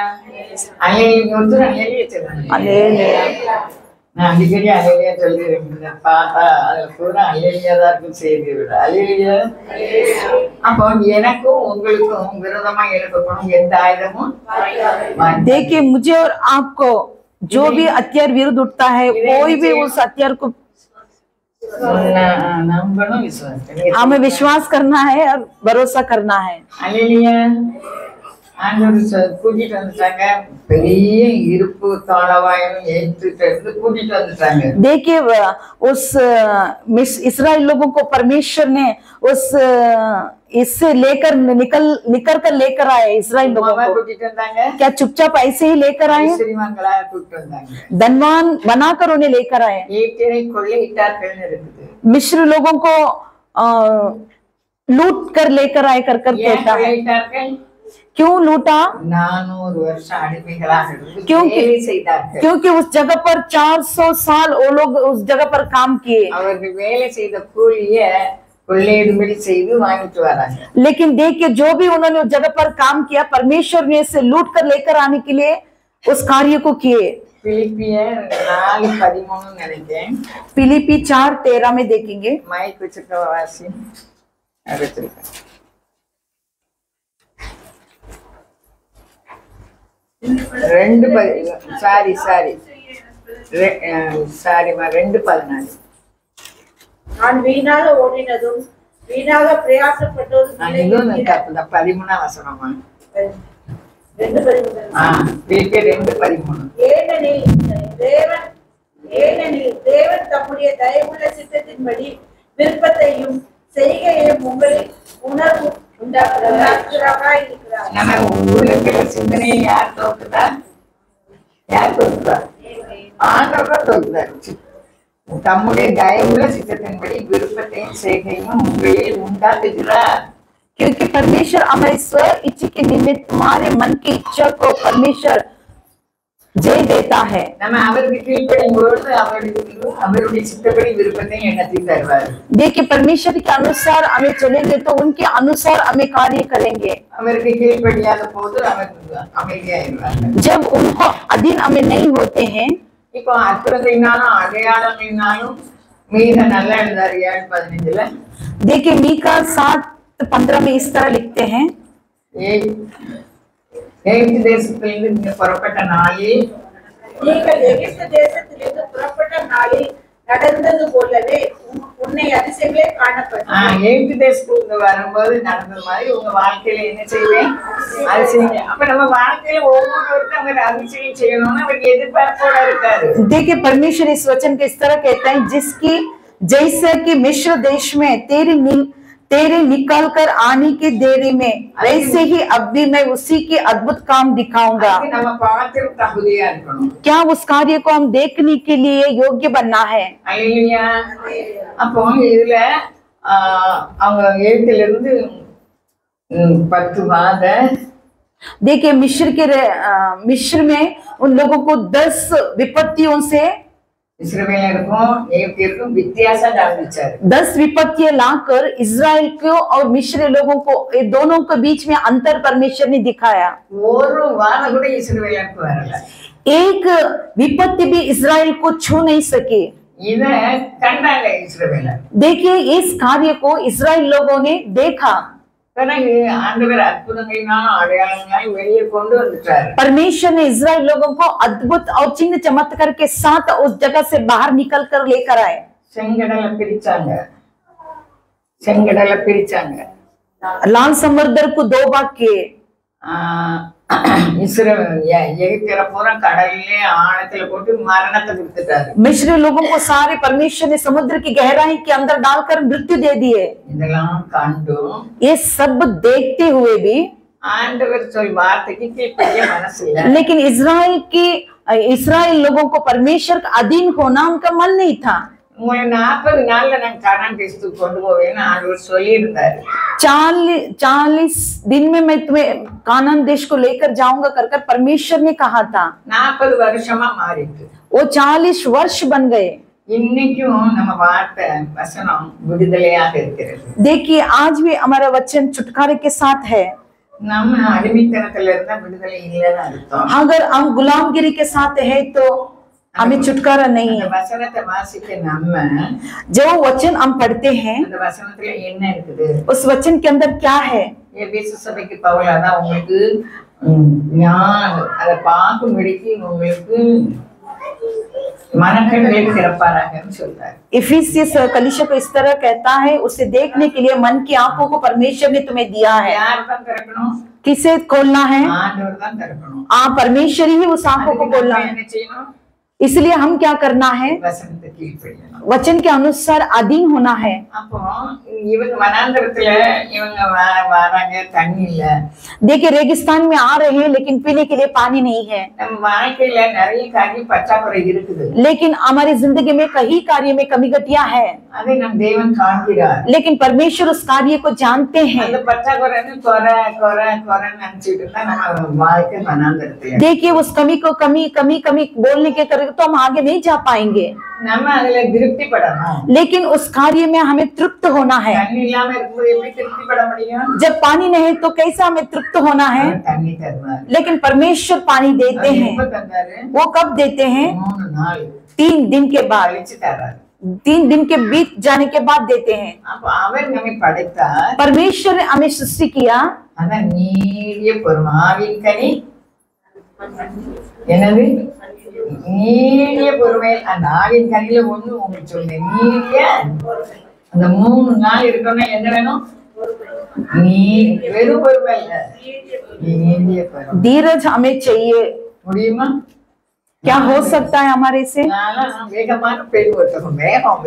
அல்லேலூயா, அல்லேலூயா சொல்லுங்க।
हालेलुया।
நான் அடிக்கடி அல்லேலூயா சொல்லிருக்கேன், பார்த்தா அதுல பூரா அல்லேலூயா தான் இருக்கும் செய்தி விட। அல்லேலூயா। அப்போ எனக்கும் உங்களுக்கும் விரோதமா இருக்கணும் எந்த ஆயுதமும்
देखिए मुझे और आपको जो भी हथियार विरुद्ध उठता है, कोई भी उस हथियार को
நம்பணும், விசுவாசம்।
हमें विश्वास करना है और भरोसा करना है।
அல்லேலூயா। ஆண்டவர் கூட்டிட்டு வந்துட்டாங்க, பெரிய இருப்பு தாளவாயம் ஏற்றுட்டு கூட்டிட்டு வந்துட்டாங்க।
देखिए उस इस्राएल लोगों को परमेश्वर ने उस इससे लेकर निकल कर लेकर आए। इस्राएल लोगों को
கூட்டிட்டு வந்தாங்க,
क्या चुपचाप ऐसे ही लेकर आए?
ஸ்ரீமங்களா கூட்டிட்டு வந்தாங்க।
धनवान बनाकर उन्हें लेकर आए।
ஈட்டினை கொள்ளையிட்டார்கள் இருக்குது।
मिस्र लोगों को लूट कर लेकर आए कर
ஏன்
कहता है।
கொள்ளையிட்டார்கள்?
क्यों लूटा?
400 வருஷம் அடிமைகளாக இருந்து
क्योंकि
வேலை செய்தார்கள்।
क्योंकि उस जगह पर 400 साल वो लोग उस जगह पर काम किए,
அவர்கள் வேலை செய்த கூலிய கொள்ளையிடும்படி செய்து வாங்கிட்டு வராங்க।
लेकिन देखिए जो भी उन्होंने उस जगह पर काम किया, परमेश्वर ने इसे लूट कर लेकर आने के लिए उस कार्य को किए।
பிலிப்பியர் 4:13 நினைக்கிறேன்।
फिलिपी 4:13 में देखेंगे।
மைக் வச்சிருக்க வாசி வச்சிருக்கேன்। சாரிமா 2:14
நான் வீணாக ஓடினதும் வீணாக பிரயாசப்பட்டதும் இல்லை
இதுவும்
என்கிற
13ஆம் வசனமா?
2:13.
பிலிப்பியர் 2:13.
ஏனெனில் தேவன் தம்முடைய தயவுள்ள சித்தத்தின்படி விருப்பத்தையும் செய்கையையும் உங்களில் உணர்வு உண்டாக்குகிறவராய் இருக்கிறார்.
நம்ம உள்ளுக்குள்ள சிந்தனையை யார் தோக்குதா? யார் தோக்குதா? ஆண்டவர் தோக்குதார்। தம்முடைய தயவுள்ள சித்தத்தின்படி விருப்பத்தையும் செய்கையும் உங்களில் உண்டாக்குகிறார்।
क्योंकि परमेश्वर हमारे स्व इच्छा के निमित्त हमारे मन की इच्छा को परमेश्वर जय देता है।
நம்ம அவருக்கு கீழ்ப்படியும் பொழுது அவருடைய சித்தப்படி விருப்பத்தையும் எண்ணத்தி தருவார்।
देखिए परमेश्वर के अनुसार हमें चलेंगे तो उनके अनुसार हमें कार्य करेंगे।
அவருக்கு கீழ்ப்படியாத போது அவர் அமைதியாயிருவார்।
जब उनको अधीन हमें नहीं होते हैं,
இப்போ அற்புதத்தினாலும் அடையாளத்தினாலும் மீத நல்லா எழுதாரு 7:15
देखिए मीका 7:15 में इस तरह लिखते हैं।
எகிப்து தேசத்திலிருந்து புறப்பட்ட நாளில்
நீங்கள் எகிப்து தேசத்திலிருந்து புறப்பட்ட நாளில் நடந்தது போலவே உன்னை அதிசயங்களே காணப்படும்.
எகிப்து தேசத்துக்கு வரும்போது நடந்தது மாதிரி உங்க வாழ்க்கையில என்ன செய்வேன்? அதிசயம்। அப்ப நம்ம வாழ்க்கையில ஒவ்வொருவருக்கும் அவர் அதிசயம் செய்யணும்னு அவருக்கு எதிர்பார்ப்போட இருக்காரு।
देखिए परमेश्वर इस वचन को इस तरह कहते हैं, जिसकी जैसे कि मिस्र देश में तेरे निकाल कर आने की देरी में, वैसे ही अब भी मैं उसी की अद्भुत काम दिखाऊंगा।
நம்ம பார்த்து தகுதியா இருக்கணும்।
क्या उस कार्य को हम देखने के लिए योग्य बनना है?
அல்லேலூயா। அப்போ இதுல அவங்க எகிப்துல இருந்து 10 வாத
देखिए मिस्र में उन लोगों को 10 विपत्तियों से
இஸ்ரவேலருக்கும் எகிப்தியருக்கும் வித்தியாசம் காண்பிச்சாரு.
10 विपत्तियां लाकर इजराइल को और मिस्र लोगों को, ये दोनों के बीच में अंतर परमेश्वर ने दिखाया।
ஒரு வாரம் கூட இஸ்ரவேலருக்கு வரல.
एक विपत्ति भी इजराइल को छू नहीं सके।
இத கண்டாங்க இஸ்ரவேலர்.
देखिए इस कार्य को इजराइल लोगों ने देखा।
பிறகு ஆண்டவர் அற்புதங்களினாலும் அடையாளங்களாய் வெளியே கொண்டு வந்துட்டாரு.
परमेश्वर ने इजराइल लोगों को अद्भुत और चिन्ह चमत्कार के साथ उस जगह से बाहर निकल कर लेकर आए।
செங்கடலை பிரிச்சாங்க, செங்கடலை பிரிச்சாங்க.
लाल समुद्र को 2 भाग किए।
எகிப்தியரை பூரா கடல்லே ஆழத்துல போட்டு மரணத்தை கொடுத்துட்டாரு.
मिस्र लोगों को सारे परमेश्वर ने समुद्र की गहराई के अंदर डालकर मृत्यु दे दिए।
இதெல்லாம் கண்டும்
ये सब देखते हुए भी
ஆண்டவர் சொல் வார்த்தைக்கு கீழ்ப்படிய மனசு இல்ல.
लेकिन इस्राएल लोगों को परमेश्वर का अधीन होना उनका मन नहीं था।
உங்களை 40 நாள்ல நான் கானான் தேசத்துக்கு கொண்டு போவேன்னு ஆண்டவர் சொல்லி இருந்தாரு.
40 दिन में मैं तुम्हें कानान देश को लेकर जाऊंगा कर परमेश्वर ने कहा था।
40 வருஷமா மாறிட்டு
वो 40 वर्ष बन गए।
இன்னைக்கும் நம்ம வார்த்தை வசனம் விடுதலையாக இருக்கிறது.
देखिए आज भी हमारा वचन छुटकारे के साथ है।
நம்ம அடிமைத்தனத்துல இருந்தா விடுதலை இல்லைன்னு அர்த்தம்.
अगर हम गुलामगिरी के साथ है तो हमें छुटकारा नहीं
அந்த
है।
வசனத்தை வாசிக்க நம்ம
जो वचन हम पढ़ते हैं
அந்த வசனத்துல என்ன இருக்குது?
उस वचन के अंदर क्या है?
எபேசு சபைக்கு பவுல் அதான் உங்களுக்கு அதை பார்க்கும்படிக்கு உங்களுக்கு மனக்கண்களை திறப்பாராகன்னு சொல்றாரு.
इफिसियस कलीसिया को इस तरह कहता है, उसे देखने के लिए मन की आंखों को परमेश्वर ने तुम्हें दिया है।
யார் தான் திறக்கணும்?
किसे खोलना है?
ஆண்டவர் தான் திறக்கணும்.
परमेश्वर ही उस आंखों को
அதுக்கு
खोलना
நம்ம
है।
என்ன செய்யணும்?
इसलिए हम क्या करना है?
வசனத்தை கீழ்ப்படியணும்.
वचन के अनुसार अधीन होना है।
அப்போ இவங்க வனாந்தரத்துல இவங்க வராங்க, தண்ணி இல்ல.
देखिए रेगिस्तान में आ रहे हैं लेकिन पीने के लिए पानी नहीं है।
நம்ம வாழ்க்கையில நிறைய காரியம் பற்றாக்குறை இருக்குது.
लेकिन हमारी जिंदगी में कई कार्य में कमी घटिया है।
அதை நம் தேவன் காண்கிறார்.
लेकिन परमेश्वर उस कार्य को जानते हैं।
அந்த பற்றாக்குறைன்னு குறைன்னு நினைச்சிட்டு இருந்தா நம்ம வாழ்க்கை வனாந்தரத்துல.
देखिए उस कमी को कमी बोलने के करके तो हम आगे नहीं जा पाएंगे।
நம்ம அதுல திருப்தி படணும்.
लेकिन उस कार्य में हमें तृप्त होना है।
தண்ணி இல்லாம இருக்கும்போது எப்படி திருப்தி பட முடியும்?
जब पानी नहीं तो कैसा हमें तृप्त होना है?
தண்ணி தருவார்.
लेकिन परमेश्वर पानी देते
எப்ப
हैं।
தந்தாரு?
वो कब देते हैं?
3 நாள்
3 दिन के बाद।
கழிச்சு தர்றாரு.
3 दिन के बीत जाने के बाद देते हैं।
அப்ப அவர் நம்மை படைத்தார்.
परमेश्वर ने हमें सृष्टि किया।
அதான் நீடிய பொறுமையின் கனி என்னது? நீடிய பொறுமை. அந்த ஆவின் கனியில ஒண்ணு உங்களுக்கு சொல்லுங்க, நீடிய. அந்த 3 நாள் இருக்கணும்னா என்ன வேணும்? நீ வெறும் பொறுமை இல்ல, நீடிய பொறுமை.
धीरज हमें चाहिए।
முடியுமா?
क्या हो सकता है हमारे से?
நான் வேகமான பெண் ஒருத்தரும் வேகம்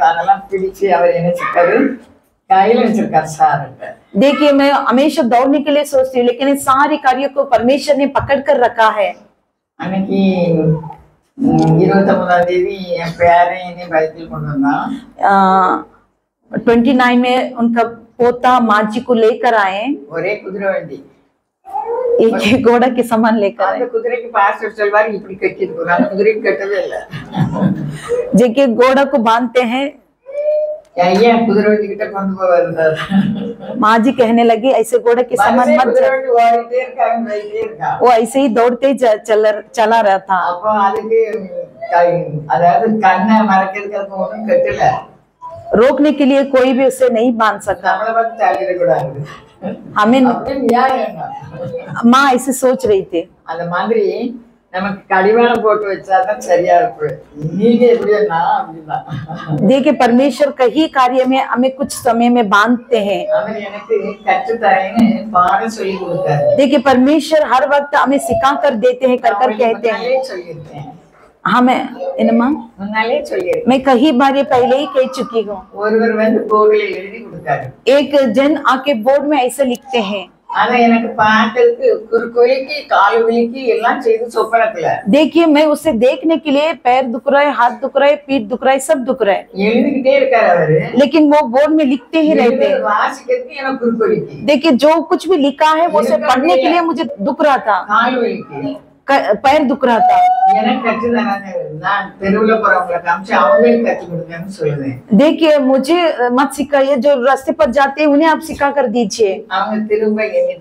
அதெல்லாம் பிடிச்சு அவர் என்ன செஞ்சாரு? கையில வச்சிருக்காரு சார்ட்ட.
देखिए मैं हमेशा दौड़ने के लिए सोचती हूँ लेकिन इन सारे कार्यों को परमेश्वर ने पकड़ कर रखा है।
அன்னைக்கு 29ஆம் தேதி என் பேரன் என்னை பைக்கில் கொண்டு வந்தான்.
29 में उनका पोता माँ जी को लेकर आए।
ஒரே குதிரை வண்டி.
एक घोड़ा के सामान लेकर
அந்த
आए।
குதிரைக்கு பாஸ்டர் சொல்வாரு இப்படி கட்டிட்டு அந்த குதிரைக்கு கட்டவே இல்லை.
देखिए घोड़ा को बांधते हैं।
ஐயா குதிரை வண்டி கிட்ட கொண்டு போவாரு.
माँ जी कहने लगी ऐसे घोड़ा के सामान मत
குதிரை வண்டி ஓடிட்டே இருக்காங்க, போயிட்டே இருக்கா.
वो ऐसे ही दौड़ते चला रहा था।
அப்போ அதுக்கு அதாவது கண்ணை மறைக்கிறதுக்கு அதுக்கு ஒன்றும் கட்டல.
रोकने के लिए कोई भी उसे नहीं बांध सका।
நம்மளை பார்த்து தள்ளிடக்கூடாது.
हमें
நியாயம்.
माँ ऐसे सोच रही थी।
அந்த மாதிரி நமக்கு கடிவாளம் போட்டு வச்சாதான் சரியா இருக்கு. நீங்க எப்படின்னா அப்படின்னா
देखिए परमेश्वर कई कार्य में हमें कुछ समय में बांधते हैं।
அவர் எனக்கு கற்றுத்தரேன்னு பாடம் சொல்லி கொடுத்தாரு.
देखिए परमेश्वर हर वक्त हमें सिखा कर देते हैं, कर कहते हैं।
முன்னாலே சொல்லியிருக்கேன்.
हमें इनमा
முன்னாலே சொல்லியிருக்கேன்.
मैं कई बार ये पहले ही कह चुकी हूँ।
ஒருவர் வந்து போர்டுல எழுதி கொடுத்தாரு.
एक जन आके बोर्ड में ऐसे लिखते हैं।
அதை எனக்கு பார்க்கறதுக்கு குறுக்கோலிக்கு கால் வலிக்கு எல்லாம் செய்து சொப்பனத்துல.
देखिए मैं उसे देखने के लिए पैर दुख रहा है, हाथ दुख रहा है, पीठ दुख रहा है, सब दुख रहा है,
எழுதிக்கிட்டே இருக்காரு அவரு.
लेकिन वो बोर्ड में लिखते ही रहते हैं।
வாசிக்கிறதுக்கு எனக்கு குறுக்கோலிக்கு,
देखिए जो कुछ भी लिखा है वो उसे पढ़ने के लिए मुझे दुख रहा था।
கால் வலிக்கு,
पैर दुख रहा था।
எனக்கு கற்று தராங்க, நான் தெருவுல போறவங்களை காமிச்சு அவங்களுக்கு கற்றுக் கொடுங்கன்னு சொல்லுவேன்.
देखिए मुझे मत सिखाइए, जो रास्ते पर जाते हैं उन्हें आप सिखा कर दीजिए।
அவங்க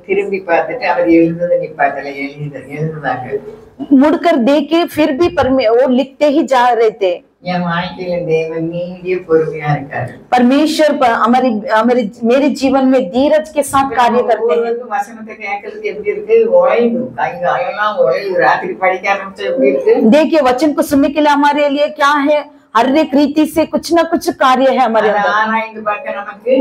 திரும்பி பார்த்துட்டு அவர் எழுதுறது நிப்பாட்டல, எழுதுதாங்க.
मुड़कर देखे फिर भी वो लिखते ही जा रहे थे।
என் வாழ்க்கையில தேவன் நீடிய பொறுமையா இருக்காரு।
परमेश्वर मेरे जीवन में धीरज के साथ कार्य करते हैं।
வசனத்தை கேட்கறதுக்கு எப்படி இருக்கு, ஓய்வு கைகாலெல்லாம் ஓய்வு, ராத்திரி படிக்க ஆரம்பிச்சா எப்படி இருக்கு।
देखिए वचन को सुनने के लिए हमारे लिए क्या है, हर एक रीति से कुछ न कुछ कार्य है हमारे अंदर।
ஆராய்ந்து பார்க்க நமக்கு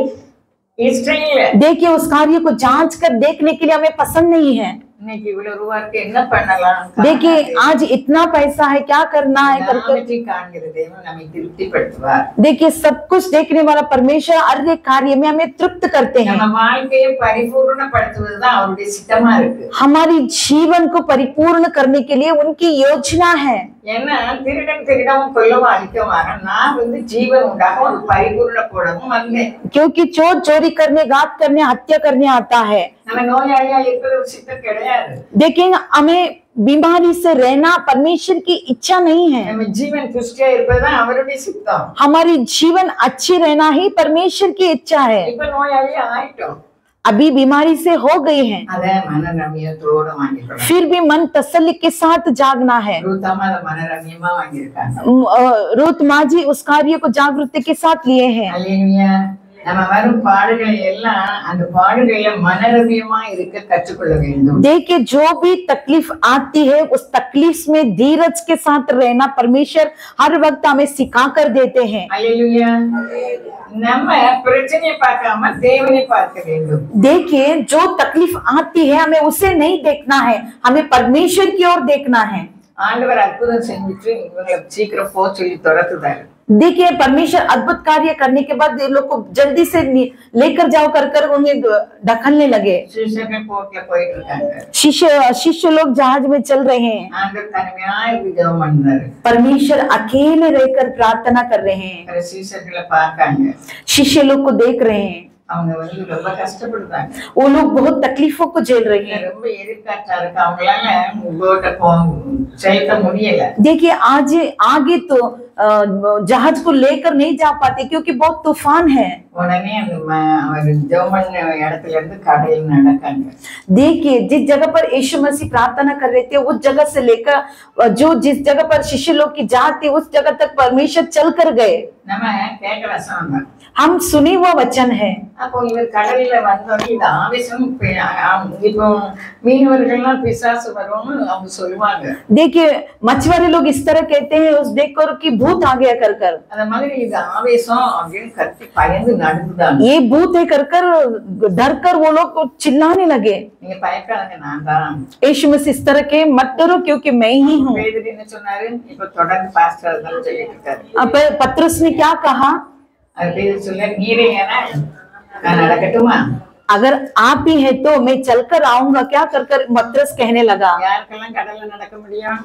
இஷ்டம் இல்ல।
देखिए उस कार्य को जांच कर देखने के लिए हमें पसंद नहीं है।
இன்னைக்கு இவ்வளவு ரூபா இருக்கு, என்ன பண்ணலாம்।
देखिए आज इतना पैसा है, क्या करना है करके।
காண்கிற தேவன் நம்மை திருப்திப்படுத்துவார்।
देखिए सब कुछ देखने वाला परमेश्वर हर एक कार्य में हमें तृप्त करते हैं।
நம்ம வாழ்க்கையை பரிபூர்ணப்படுத்துவதுதான் அவருடைய சித்தமா இருக்கு।
हमारी जीवन को परिपूर्ण करने के लिए उनकी योजना है।
ஏன்னா திருடவும் கொல்லவும் அழிக்கவான நான் ஜீவன் உண்டாக ஒரு பரிபூர்ணப்படவும் வந்தேன்।
क्योंकि चोर चोरी करने, घात करने, हत्या करने आता है।
நம்ம நோயாளியா இருக்கிறது ஒரு சித்தம் கிடையாது।
देखिए हमें बीमारी से रहना परमेश्वर की इच्छा नहीं है।
நம்ம ஜீவன் புஷ்டியா இருப்பதுதான் அவருடைய சித்தம்।
हमारी जीवन अच्छी रहना ही परमेश्वर की इच्छा है।
இப்ப நோயாளியா ஆயிட்டோம்,
अभी बीमारी से हो गई है,
அத மனரம்யத்தோட வாங்கிக்கணும்।
फिर भी मन तसल्ली के साथ जागना है।
ரூத்தாமா அத மனரம்யமா வாங்கியிருக்காங்க।
रूत माजी उस कार्य को जागृति के साथ लिए हैं।
அல்லேலூயா। நம்ம வரும் பாடுகளை எல்லாம் அந்த பாடுகளை மனரம்யமா இருக்க கற்றுக்கொள்ள வேண்டும்।
देखिए जो भी तकलीफ आती है उस तकलीफ में धीरज के साथ रहना परमेश्वर हर वक्त हमें सिखा कर देते हैं।
அல்லேலூயா। நம்ம பிரச்சனையை பார்க்காம தேவனை பார்க்க வேண்டும்।
देखिए जो तकलीफ आती है हमें उसे नहीं देखना है, हमें परमेश्वर की ओर देखना है।
ஆண்டவர் அற்புதம் செஞ்சுட்டு இவங்களை சீக்கிரம் போ சொல்லி துரத்துதாரு।
देखिए परमेश्वर अद्भुत कार्य करने के बाद ये लोग को जल्दी से लेकर जाओ कर उन्हें ढकलने लगे।
शिष्य போட்ல போயிட்டு இருக்காங்க।
शिष्य लोग जहाज में चल रहे हैं।
ஆண்டவர் தனிமையா இருந்து ஜெபம் பண்றாரு।
परमेश्वर अकेले रहकर प्रार्थना कर रहे हैं।
शिष्यர்களை பார்க்காங்க,
शिष्य लोग को देख रहे हैं,
அவங்க ரொம்ப கஷ்டப்படுறாங்க।
वो लोग बहुत तकलीफों को झेल रहे हैं।
ரொம்ப எதிர்காற்றா இருக்கு, அவங்களால போட்ட செலுத்த முடியல।
देखिए आज आगे तो जहाज को लेकर नहीं जा पाते क्योंकि बहुत तूफान है।
உடனே அந்த அவர் ஜெபம் பண்ண இடத்துல இருந்து கடல் நடக்காங்க।
देखिए जिस जगह पर यीशु मसीह प्रार्थना कर रहे थे उस जगह से लेकर जिस जगह पर शिष्य लोग की जात थी उस जगह तक परमेश्वर चल कर गए।
நம்ம கேட்க வசனம் தான்,
हम सुने हुआ वचन है।
அப்போ इवर கடல்ல வந்தோடனே இது ஆவேசம் இப்போ மீனவர்கள்லாம் பிசாசு வரும்னு அவங்க சொல்லுவாங்க।
देखिए मछुआरे लोग इस तरह कहते हैं उस देखकर कि भूत आ गया कर
அந்த மாதிரி இது ஆவேசம் அப்படின்னு கத்தி பயந்து நடுங்குதாங்க।
ये भूत है कर डर कर वो लोग चिल्लाने लगे।
நீங்க பயப்படாதீங்க, நான் தான்।
यीशु मसीह इस तरह के मत डरो क्योंकि मैं ही हूँ।
பேதுரு என்ன சொன்னாரு, இப்ப தொடர்ந்து பாஸ்டர் தான் சொல்லிட்டு இருக்காரு।
अब पतरस ने क्या कहा,
அது பேதுரு சொல்றாரு, நீரே ஏனா நான் நடக்கட்டுமா,
अगर आप ही है तो मैं चलकर आऊंगा क्या कर पतरस कहने लगा।
யாருக்கெல்லாம் கடல்ல நடக்க முடியும்,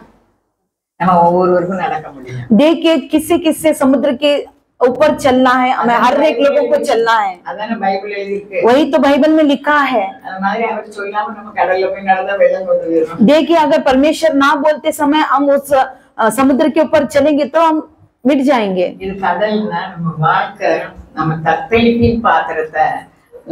நம்ம ஒவ்வொருவருக்கும் நடக்க முடியும்।
देखिए किसी किसी समुद्र के ऊपर चलना है, हमें हर एक लोगों को चलना है।
அதான பைபிள்ல இருக்கு,
वही तो बाइबल में लिखा है।
அந்த மாதிரி அவர் சொல்லாம நம்ம கடல்ல போய் நடந்தா வெள்ளம் கொண்டு வரும்।
देखिए अगर परमेश्वर ना बोलते समय हम उस समुद्र के ऊपर चलेंगे तो हम मिट जाएंगे।
இது கடல்னா நம்ம வாழ்க்கை, நம்ம தத்தளிப்பின் பாத்திரத்தை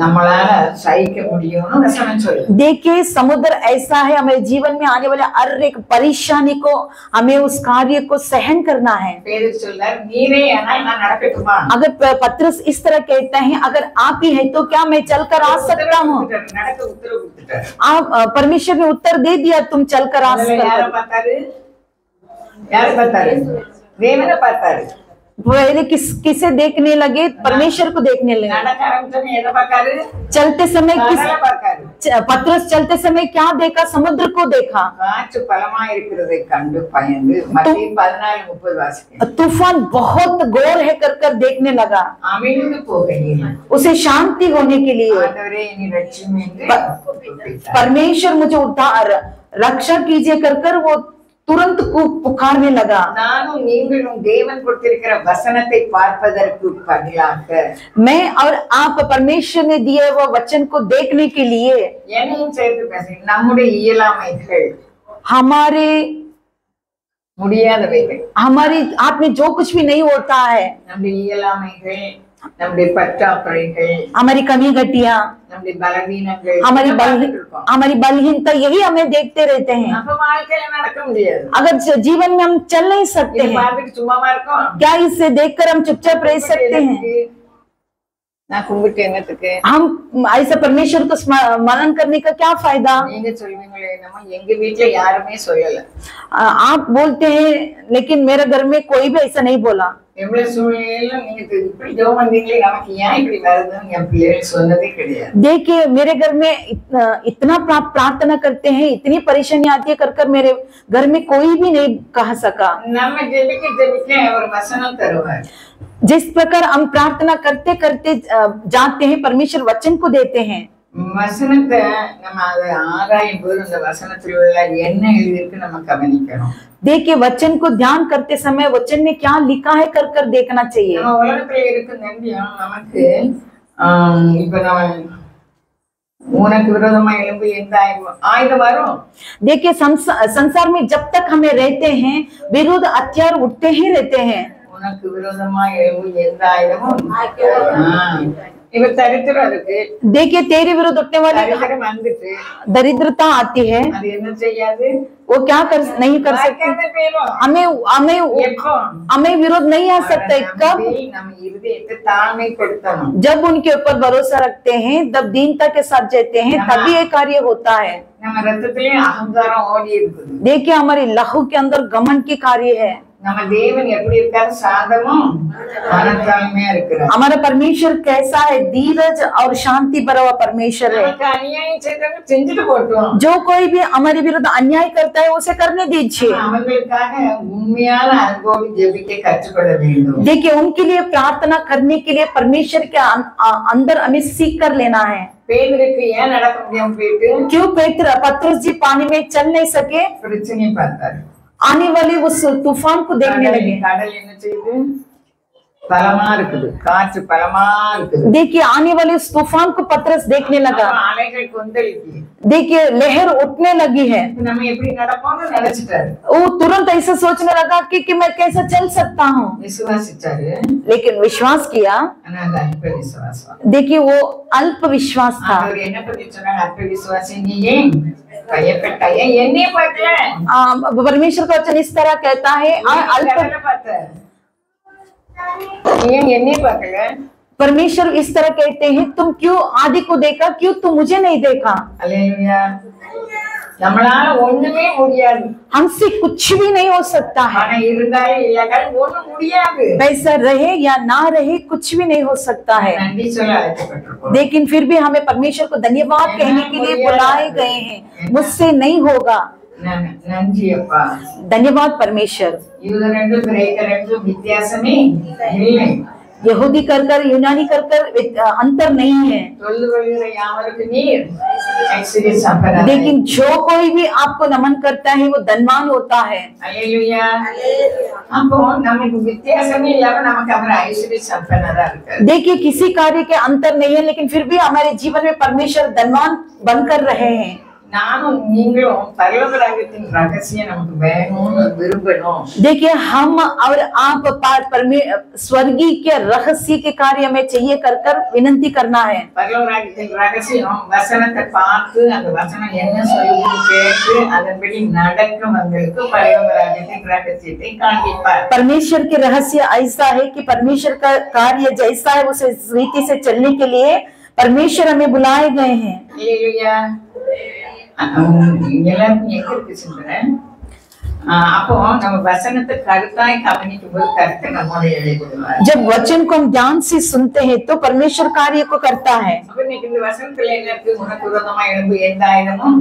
நம்மளால சகிக்க முடியும்னு வசனம் சொல்லுது।
देखिए समुद्र ऐसा है, हमारे जीवन में आने वाले हर एक परेशानी को हमें उस कार्य को सहन करना है।
பேதுரு சொல்றார், நீரே ஏனா நான் நடக்கட்டுமா,
अगर पतरस इस तरह कहता है अगर आप ही है तो क्या मैं चलकर आ सकता हूँ।
நடக்க உத்தரவு கொடுத்துட்டார்।
आप परमेश्वर ने उत्तर दे दिया तुम चलकर आ
அதுல
सकते।
யாரை பார்த்தாரு, யாரை பார்த்தாரு, தேவனை பார்த்தாரு।
पहले किसे देखने लगे, परमेश्वर को देखने लगे।
நடக்க ஆரம்பிச்சோம் எதை பார்த்தாரு,
चलते समय
கடலை பார்த்தாரு।
पतरस चलते समय क्या देखा, समुद्र को देखा।
காற்று பலமா இருக்கிறதை கண்டு பயந்து மத்திய 14:30 வாசிக்க
तूफान बहुत घोर है कर देखने लगा,
அமைந்து போகையில்
उसे शांति होने के लिए
ஆண்டவரே நீ ரட்சியும் என்று
परमेश्वर मुझे उद्धार रक्षा कीजिए कर वो तुरंत पुकारने लगा।
நானும் நீங்களும் தேவன் கொடுத்திருக்கிற வசனத்தை பார்ப்பதற்கு பதிலாக
मैं और आप परमेश्वर ने दिए हुए वचन को देखने के लिए
என்னையும் சேர்த்து பேசுறேன், நம்முடைய இயலாமைகள்
हमारे
முடியாதவைகள்
हमारी हाथ में जो कुछ भी नहीं होता है,
நம்முடைய இயலாமைகள், நம்முடைய பற்றாக்குறைகள்,
हमारी कमी घटिया,
நம்முடைய பலவீனங்கள்,
हमारी बलहीनता, यही हमें देखते रहते हैं।
நம்ம வாழ்க்கையில நடக்க முடியாது।
अगर जीवन में हम चल नहीं सकते
இது
हैं,
பார்த்துட்டு சும்மாவா இருக்கோம்?
क्या इससे देखकर हम चुपचाप रह सकते हैं?
நான் கும்பிட்டு என்னத்துக்கு?
हम ऐसा परमेश्वर को स्मरण करने का क्या फायदा?
நீங்க சொல்வீங்களே, நம்ம எங்க வீட்டுல யாருமே சொல்லல।
आप बोलते हैं, लेकिन मेरे घर में कोई भी ऐसा नहीं बोला।
எவ்வளவு சூழ்நிலையில நீங்க இப்படி ஜெபம் பண்ணீங்களே, நமக்கு ஏன் இப்படி வருதுன்னு என் பிள்ளைகள் சொன்னதே கிடையாது।
देखिए, मेरे घर में इतना प्रार्थना करते हैं, इतनी परेशानी आती है, कर मेरे घर में कोई भी नहीं कह सका।
நம்ம ஜெபிக்க ஒரு வசனம் தருவார்।
जिस प्रकार हम प्रार्थना करते करते जाते हैं, परमेश्वर वचन को देते हैं।
வசனத்தை நம்ம அதை ஆராயும் போது அந்த வசனத்தில் உள்ள என்ன எழுதியிருக்கு நம்ம கவனிக்கணும்।
देखिए, वचन को ध्यान करते समय वचन में क्या लिखा है कर देखना चाहिए।
நம்ம உலகத்துல இருக்க நம்பியும் நமக்கு இப்ப நம்ம உனக்கு விரோதமா எழும்பு எந்த ஆயுதம் வரும்।
देखिए, संसार में जब तक हमें रहते हैं, विरोध हथियार उठते ही रहते हैं।
உனக்கு விரோதமா எழும்பு எந்த ஆயுதமும் இப்ப தரித்திரம் இருக்கு।
देखिए, तेरे विरुद्ध उठने वाली
தரித்திரம் வந்துட்டு
दरिद्रता आती है,
அது என்ன செய்யாது?
वो क्या नहीं कर सकते। हमें विरोध नहीं आ सकता। कब?
நம்ம இருதயத்தை தாழ்மைப்படுத்தணும்।
जब उनके ऊपर भरोसा रखते हैं, तब दीनता के साथ जाते हैं, तभी ये कार्य होता है।
நம்ம ரத்தத்திலே அகங்காரம் ஓடி இருக்குது।
देखिए, हमारे लहू के अंदर घमंड की कार्य है।
நம்ம தேவன் எப்படி இருக்காரு? சாந்தமும் மனத்தாழ்மையா இருக்கிறார்।
हमारा परमेश्वर कैसा है? धीरज और शांति भरा हुआ परमेश्वर है।
நமக்கு அநியாயம் செய்தவங்க செஞ்சுட்டு போட்டோம்।
जो कोई भी हमारे विरुद्ध अन्याय करता है, उसे करने दीजिए।
அவங்களுக்காக உண்மையான அன்போடு ஜெபிக்க கற்றுக்கொள்ள வேண்டும்।
देखिए, उनके लिए प्रार्थना करने के लिए परमेश्वर के अंदर हमें सीख कर लेना है।
பேதுருக்கு ஏன் நடக்க முடியாம போயிட்டு?
क्यों पतरस जी पानी में चल नहीं सके?
பிரச்சனையை பார்த்தாரு।
आने वाले उस तूफान को देखने लगे।
கடல் என்ன செய்யுது? பலமா இருக்குது, காற்று பலமா இருக்குது।
देखिए, आने वाले उस तूफान को पतरस देखने लगा।
அலைகள் கொந்தளிக்குது।
देखिए, लहर उठने लगी है।
நம்ம எப்படி நடப்போம்னு நினைச்சிட்டாரு।
वो तुरंत ऐसा सोचने लगा कि मैं कैसे चल सकता हूँ,
விசுவாசிச்சாரு,
लेकिन विश्वास किया।
ஆனா அது அல்ப விசுவாசம்।
देखिए, वो अल्प विश्वास था।
அவர் என்ன பண்ணி சொன்னாங்க? அல்ப விசுவாசி, நீ ஏன் பயப்பட்டாய்? என்னைய பார்க்கல।
परमेश्वर का वचन इस तरह कहता है, अल्प
என்னைய பார்க்கல।
परमेश्वर इस तरह कहते हैं, तुम क्यों आदि को देखा, क्यों तुम मुझे नहीं देखा।
அல்லேலூயா। நம்மளால ஒண்ணுமே முடியாது।
हमसे कुछ भी नहीं हो सकता है।
ஆனா இருந்தாலும் இல்லைனாலும் ஒண்ணும் முடியாது।
पैसा रहे या ना रहे, कुछ भी नहीं हो सकता है।
நன்றி சொல்ல அழைக்கப்பட்டிருக்கோம்।
लेकिन फिर भी हमें परमेश्वर को धन्यवाद कहने के लिए बुलाए गए हैं। मुझसे नहीं होगा।
நன்றி அப்பா।
धन्यवाद परमेश्वर।
யூதரென்று கிரேக்கரென்று வித்தியாசமே இல்லை।
यहूदी कर यूनानी कर अंतर नहीं है। लेकिन जो कोई भी आपको नमन करता है, वो धनवान होता है। देखिए, किसी कार्य के अंतर नहीं है, लेकिन फिर भी हमारे जीवन में परमेश्वर धनवान बनकर रहे हैं।
நானும் நீங்களும் பரலோக ராஜ்யத்தின் ரகசியம் நமக்கு வேணும்னு விரும்பணும்।
देखिए, हम और आप स्वर्गीय के रहस्य के कार्य में चाहिए कर विनती करना है।
பரலோக ராஜ்யத்தின் ரகசியம் வசனத்தை பார்த்து அந்த வசனம் என்ன சொல்லுதுன்னு கேட்டு அதன்படி நடக்கிறவங்களுக்கு பரலோக ராஜ்யத்தின் ரகசியத்தை காண்பிப்பார்।
परमेश्वर के रहस्य ऐसा है कि परमेश्वर का कार्य जैसा है, उसे रीति से चलने के लिए परमेश्वर हमें बुलाए गए हैं।
हालेलुया। எல்லாருக்கும் எங்க இருக்கு சிந்தனை? அப்போ நம்ம வசனத்தை கருத்தாய் கவனிக்கும் போது கருத்தை நம்மோட எழுதிடுவார்।
जब वचन को हम ध्यान से सुनते हैं, तो परमेश्वर कार्य को करता है।
அப்ப இன்னைக்கு இந்த வசனத்துல என்ன இருக்கு? உனக்கு விரோதமா எழும்பு எந்த ஆயுதமும்।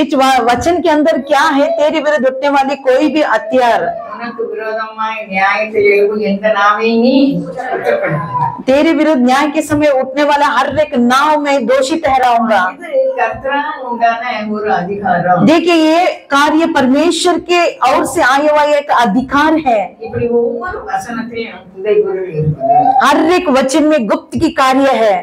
इस वचन के अंदर क्या है? तेरे विरुद्ध उठने वाले कोई भी हथियार।
உனக்கு விரோதமா நியாயத்தில் எழும்பு எந்த நாவையும் நீ குற்றப்படுத்த।
तेरे विरुद्ध न्याय के समय उठने वाला हर एक नाव में दोषी ठहराऊंगा। देखिए, ये कार्य परमेश्वर के ओर से आया हुआ एक अधिकार है।
हर
एक वचन में गुप्त की कार्य है।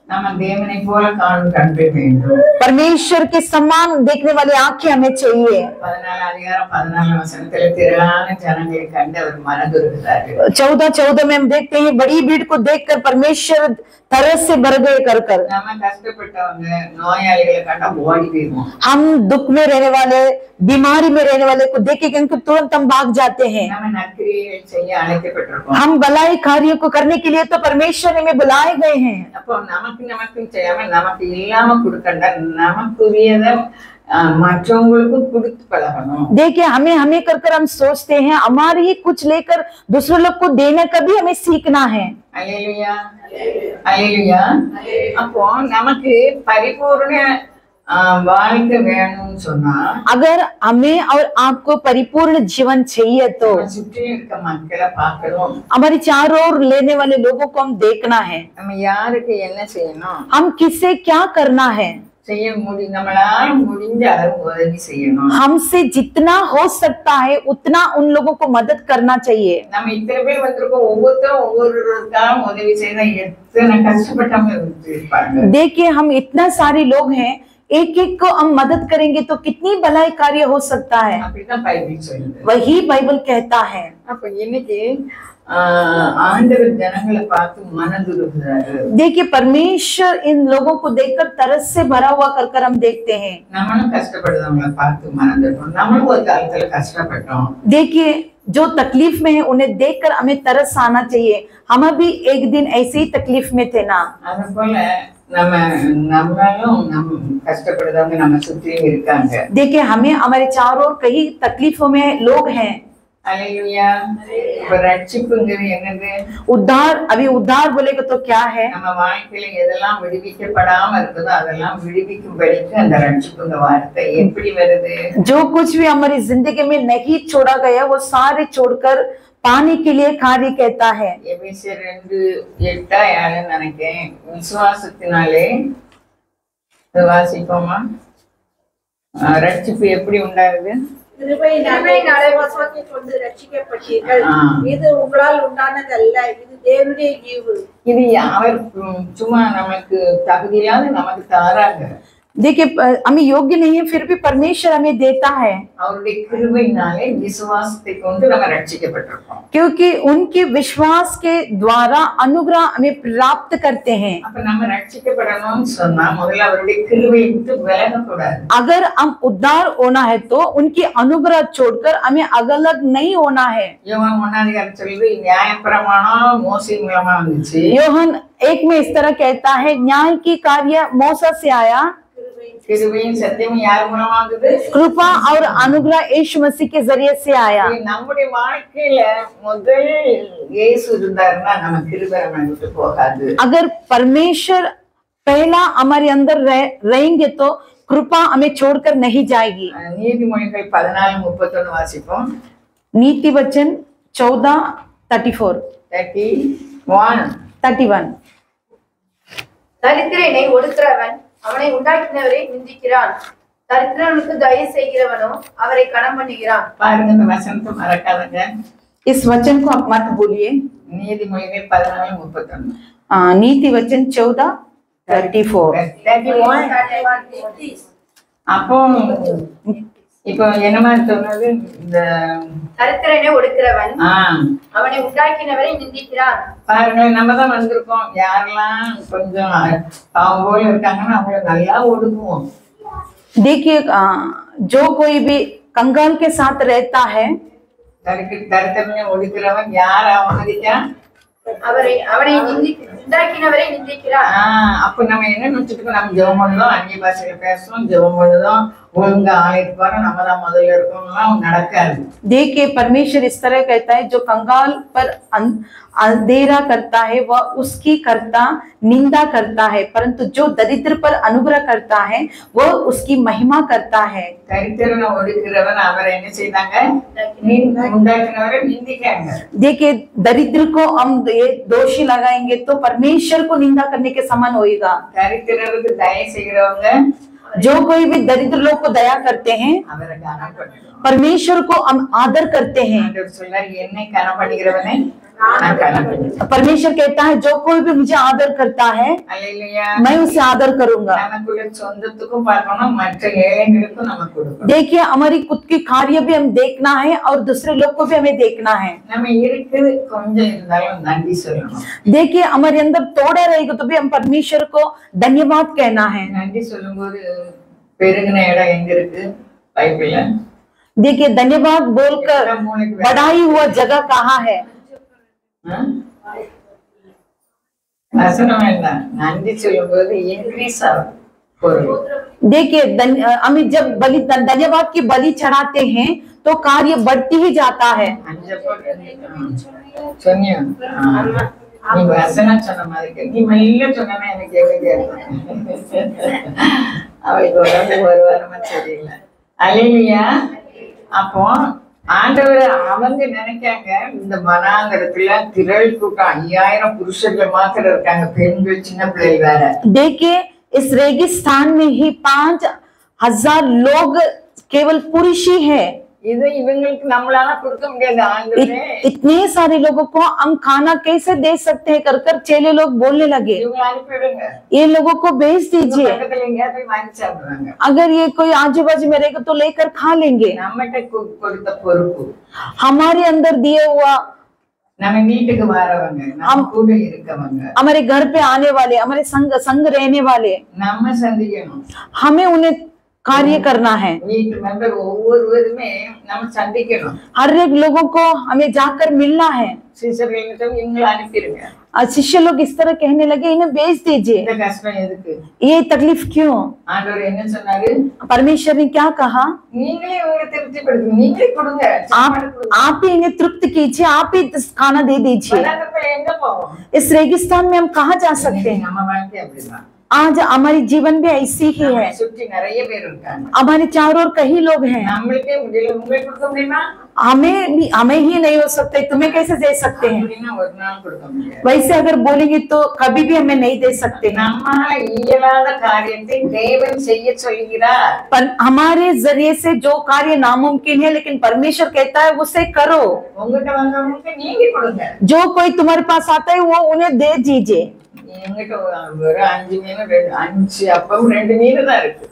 நம்ம தேவனை போல காணும் கண்பை வேண்டும்.
परमेश्वर के समान देखने वाली आंखें हमें चाहिए।
14 அதிகாரம் 14 வசனத்துல திரளான ஜனங்களை கண்டு அவர் மனதுருகிறார்.
14 में हम देखते हैं बड़ी भीड़ को देखकर परमेश्वर तरस से भर गए कर
நம்ம கஷ்டப்பட்டவங்க நோயாளிகளை கண்டா ஓடி போயிடுவோம்.
हम दुख में रहने वाले, बीमारी में रहने वाले को देखेंगे तो तुरंत हम भाग जाते हैं।
நம்ம நற்கிரியைகள் செய்ய அழைக்கப்பட்டிருக்கோம்.
हम भलाई कार्यों को करने के लिए तो परमेश्वर ने हमें बुलाए गए हैं।
அப்போ நமக்கு செய்யாம நமக்கு இல்லாம கொடுக்கண்டா நமக்குரியத மற்றவங்களுக்கும் கொடுத்து பழகணும்.
देखिए हमें कर हम सोचते हैं हमारे ही कुछ लेकर दूसरे लोग को देने का भी हमें सीखना है।
அல்லேலூயா அல்லேலூயா. அப்போ நமக்கு பரிபூர்ண வாழ்க்கை வேணும்னு சொன்னா
अगर हमें और आपको परिपूर्ण जीवन चाहिए तो
சுற்றி இருக்க மக்களை பார்க்கணும்.
हमारे चारों ओर लेने वाले लोगों को हम देखना है।
நம்ம யாருக்கு என்ன செய்யணும்,
हम किससे क्या करना है,
நம்மளால முடிஞ்ச அளவு உதவி செய்யணும்.
हमसे जितना हो सकता है उतना उन लोगों को मदद करना चाहिए।
நம்ம இத்தனை பேர் வந்திருக்கோம், ஒவ்வொருத்தரும் ஒவ்வொருக்காரும் உதவி செய்யற எத்தனை கஷ்டப்பட்டவங்க இருப்பாங்க.
देखिए हम इतना सारे लोग हैं, एक एक को हम मदद करेंगे तो कितनी भलाई कार्य हो सकता है।
அப்படிதான் பைபிள் சொல்லுது.
वही बाइबल कहता है।
அப்ப இன்னைக்கு ஆண்டவர் ஜனங்களை பார்த்து மனதுருகிறாரு.
देखिए परमेश्वर इन लोगों को देखकर तरस से भरा हुआ कर हम देखते हैं।
நம்மளும் கஷ்டப்படுறவங்களை பார்த்து மனதுருகிறோம். நம்மளும் ஒரு காலத்துல கஷ்டப்பட்டோம்.
देखिए जो तकलीफ में है उन्हें देखकर हमें तरस आना चाहिए। हम भी एक दिन ऐसे ही तकलीफ में थे ना।
அது போல நம்மளும் கஷ்டப்படுறவங்க நம்ம சுற்றியும் இருக்காங்க.
देखिए हमें हमारे चारों ओर कई तकलीफों में लोग हैं।
அல்லேலூயா. இப்ப ரட்சிப்புங்கிறது என்னது?
उद्धार, अभी उद्धार बोलेगा तो क्या है?
நம்ம வாழ்க்கையில எதெல்லாம் விடுவிக்கப்படாம இருக்குதோ அதெல்லாம் விடுவிக்கும்படிக்கு அந்த ரட்சிப்புங்க வார்த்தை எப்படி வருது?
जो कुछ भी हमारी जिंदगी में नहीं छोड़ा गया वो सारे छोड़कर पाने के लिए कार्य कहता है।
எபேசியர் 2:8 நினைக்கிறேன். விசுவாசத்தினாலே வாசிப்போமா? ரட்சிப்பு எப்படி உண்டாகுது?
கிருபையினாலே விசுவாசத்தைக் கொண்டு ரட்சிக்கப்பட்டீர்கள். இது உங்களால் உண்டானதல்ல, இது தேவனுடைய ஈவு.
இது அவர் சும்மா நமக்கு தகுதியில்லாத நமக்கு தாராங்க.
देखिए हमें योग्य नहीं है फिर भी परमेश्वर हमें देता है,
அவருடைய கிருபையினாலே விசுவாசத்தை கொண்டு நம்ம ரட்சிக்கப்பட்டிருக்கோம்.
क्योंकि उनके विश्वास के द्वारा अनुग्रह हमें प्राप्त करते हैं।
அப்ப நம்ம ரட்சிக்கப்படணும்னு சொன்னா முதல்ல அவருடைய கிருபையை விட்டு விலகக்கூடாது.
अगर हम उद्धार होना है तो उनकी अनुग्रह छोड़कर हमें अलग नहीं होना है।
யோவான் 1 சொல்லுது நியாயப்பிரமாணம் மோசே மூலமா வந்துச்சு.
योहन 1 में इस तरह कहता है न्याय की कार्य मूसा से आया,
கிருபையும் சத்தியமும் யார் மூலமா வந்தது?
कृपा और अनुग्रह यीशु मसीह के जरिए से आया।
நம்முடைய வாழ்க்கையில முதல் இயேசு இருந்தாருன்னா நம்ம கிருபை நம்மை விட்டு போகாது.
अगर परमेश्वर पहला हमारे अंदर रहेंगे तो कृपा हमें छोड़कर नहीं जाएगी।
நீதிமொழிகள் 14:31 வாசிப்போம்.
नीति वचन 14:31
தரித்திரனை ஒடுக்கிறவன் அவனை உண்டாக்கினவரை நிந்திக்கிறான், தரித்திரனுக்கு தயை செய்கிறவனோ அவரை கனம் பண்ணுகிறான்.
பாருங்க, இந்த வசனத்தை மறக்காதங்க.
इस वचन को आप मत भूलिए।
நீதிமொழிகள் 14:31
नीति वचन 14:34
அப்போ இப்போ என்னமா சொன்னது? இந்த
தரித்திரனை ஒடுக்கிறவன் அவனை உண்டாக்கினவரை நிந்திக்கிறான்.
பாருங்க, நம்ம தான் வந்திருக்கோம். யாரெல்லாம் கொஞ்சம் அவங்க போல இருக்காங்கன்னா அவங்கள நல்லா ஒடுக்குவோம்.
देखिए जो कोई भी कंगाल के साथ रहता है,
தரித்திரனை ஒடுக்கிறவன் யார் அவமதிக்கான்?
அவனை உண்டாக்கினவரை நிந்திக்கிறான்.
அப்ப நம்ம என்ன நினைச்சிட்டு நம்ம ஜெபம் பண்ணுதோம், அந்நிய பாஷையில பேசுறோம், ஜெபம் பண்ணுதோம், ஒழுங்கா ஆலயத்துக்கு வரோம், நம்ம தான் முதல்ல இருக்கோம்லாம் நடக்காது.
देखिए परमेश्वर इस तरह कहता है जो कंगाल पर अंधेरा करता है वह उसकी करता निंदा करता है, परंतु जो दरिद्र पर अनुग्रह करता है वह उसकी महिमा करता है।
தரித்திரனை ஒடுக்கிறவன் அவரை என்ன செய்தாங்க? உண்டாக்கினவரை நிந்திக்காங்க.
देखिए दरिद्र को हम ये दोषी लगाएंगे तो परमेश्वर को निंदा करने के समान होएगा।
தரித்திரருக்கு தயை செய்கிறவங்க,
जो कोई भी दरिद्र लोग को दया करते हैं
அவரை கனம் பண்ணுறோம்.
परमेश्वर को हम आदर करते हैं।
என்னை கனம் பண்ணுகிறவனை நான் கனப்படுத்துவேன்.
परमेश्वर कहता है जो कोई भी मुझे आदर करता है
அல்லேலூயா.
मैं उसे आदर करूंगा।
நமக்குள்ள சொந்தத்துக்கும் பார்க்கணும், மற்ற ஏழைகளுக்கும் நம்ம கொடுக்கணும்.
देखिए हमारी खुद की कार्य भी हम देखना है और दूसरे लोग को भी हमें देखना है।
நம்ம இருக்குது கொஞ்சம் இருந்தாலும் நன்றி சொல்லணும்.
देखिए हमारे अंदर थोड़ा रहेगा तो भी हम परमेश्वर को धन्यवाद कहना है।
நன்றி சொல்லும்போது பெருகின இடம் எங்க இருக்கு பைபிள்ல?
देखिए धन्यवाद बोलकर बढ़ाई हुआ जगह कहाँ है?
வசனம் என்ன? நன்றி சொல்லும்போது இன்க்ரீஸ் ஆகும் பொருள்.
देखिए हमें जब बलि धन्यवाद की बलि चढ़ाते हैं तो कार्य बढ़ती ही जाता है।
சொன்னியா? நீ வசனம் சொன்ன மாதிரி நீ மெல்ல சொன்னா எனக்கு அவளுக்கு உடம்பு ஒரு வாரமா சரியில்லை. அல்லேலூயா. அப்போ ஆண்டவர் அவங்க நினைக்காங்க இந்த மனாங்கரத்துல திரள் கூட்டம் 5000 புருஷர்கள் மாத்திரம் இருக்காங்க, பெண்கள் சின்ன பிள்ளைகள் வேற.
देखिए इस रेगिस्तान में ही 5000 लोग केवल पुरुष ही है।
இது இவங்களுக்கு நம்மளால கொடுக்க முடியாது. ஆண்டவரே
इतने सारे लोगों को हम खाना कैसे दे सकते हैं कर कर चेले लोग बोलने लगे,
இவங்க அனுப்பிடுங்க,
ये लोगों को भेज दीजिए,
பக்கத்துல எங்கேயா போய் வாங்கி சாப்பிடுறாங்க.
अगर ये कोई आजू बाजू में रहेगा तो लेकर खा लेंगे।
நம்மகிட்ட கொடுத்த பொறுப்பு,
हमारे अंदर दिए हुआ,
நம்ம வீட்டுக்கு வரவங்க, நம்ம கூட இருக்கவங்க,
हमारे घर पे आने वाले, हमारे संग रहने वाले,
நம்ம சந்திக்கணும்.
हमें उन्हें कार्य करना है।
வீட்டு மெம்பர் ஒவ்வொருவருமே நம்ம சந்திக்கணும்.
हर एक लोगों को हमें जाकर मिलना है।
சிஸ்டர்களுக்கு இவங்களை அனுப்பிடுங்க.
शिष्य लोग इस तरह कहने लगे इन्हें भेज दीजिए।
இந்த கஷ்டம் எதுக்கு?
ये तकलीफ क्यों?
ஆண்டவர் என்ன சொன்னாரு?
परमेश्वर ने क्या कहा?
நீங்களே இவங்களை திருப்திப்படுத்துங்க, நீங்களே கொடுங்க,
आप ही इन्हें तृप्त कीजिए, आप ही खाना दे दीजिए।
வனாந்தரத்துல எங்க போவோம்?
इस रेगिस्तान में हम कहाँ जा सकते हैं?
நம்ம வாழ்க்கை அப்படிதான்.
आज हमारी जीवन भी ऐसी ही है।
சுற்றி நிறைய பேர் இருக்காங்க,
हमारे चारों ओर कई लोग हैं,
நம்மளுக்கே முடியல, உங்களுக்கு கொடுக்க முடியுமா?
हमें ही नहीं हो सकते, तुम्हें कैसे दे सकते हैं?
அப்படின்னா ஒரு நாள் கொடுக்க முடியாது.
वैसे अगर बोलेंगे तो कभी भी हमें नहीं दे सकते हैं।
நம்மால இயலாத காரியத்தை தேவன் செய்ய சொல்கிறார்.
पर हमारे जरिए से जो कार्य नामुमकिन है लेकिन परमेश्वर कहता है उसे करो।
உங்ககிட்ட வந்தவங்களுக்கு நீங்க கொடுங்க.
जो कोई तुम्हारे पास आता है वो उन्हें दे दीजिए।
என்கிட்ட ஒரு 5 மீன் 5 அப்பம் 2 மீன் தான் இருக்கு.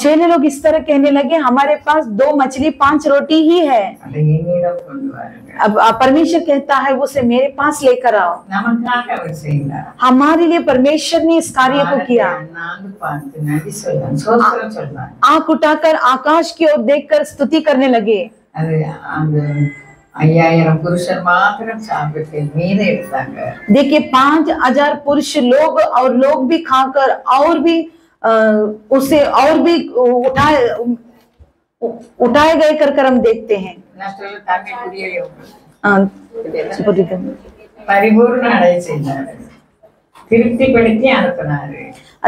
चेले लोग इस तरह कहने लगे हमारे पास 2 मछली 5 रोटी ही है।
அதை என்னிடம் கொண்டு வாருங்க.
अब परमेश्वर कहता है उसे मेरे पास लेकर आओ।
நமக்காக அவர் செய்தார்.
हमारे लिए परमेश्वर ने इस कार्य को किया।
நான்கு பார்த்து நன்றி சொல்றேன், ஸ்தோத்திரம் சொல்றேன்.
आंख उठाकर आकाश की ओर देखकर स्तुति करने लगे।
அது அந்த 5000 புருஷர் மாத்திரம் சாப்பிட்டு மீதி எடுத்தாங்க.
देखिए 5000 पुरुष लोग और लोग भी खाकर और भी उसे और भी उठाए गए कर हम देखते हैं।
நான் சொல்ல தாக்கி புரியலையோ? பரிபூர்ண அடைய செய்தார், திருப்திப்படுத்தி அனுப்பினாரு.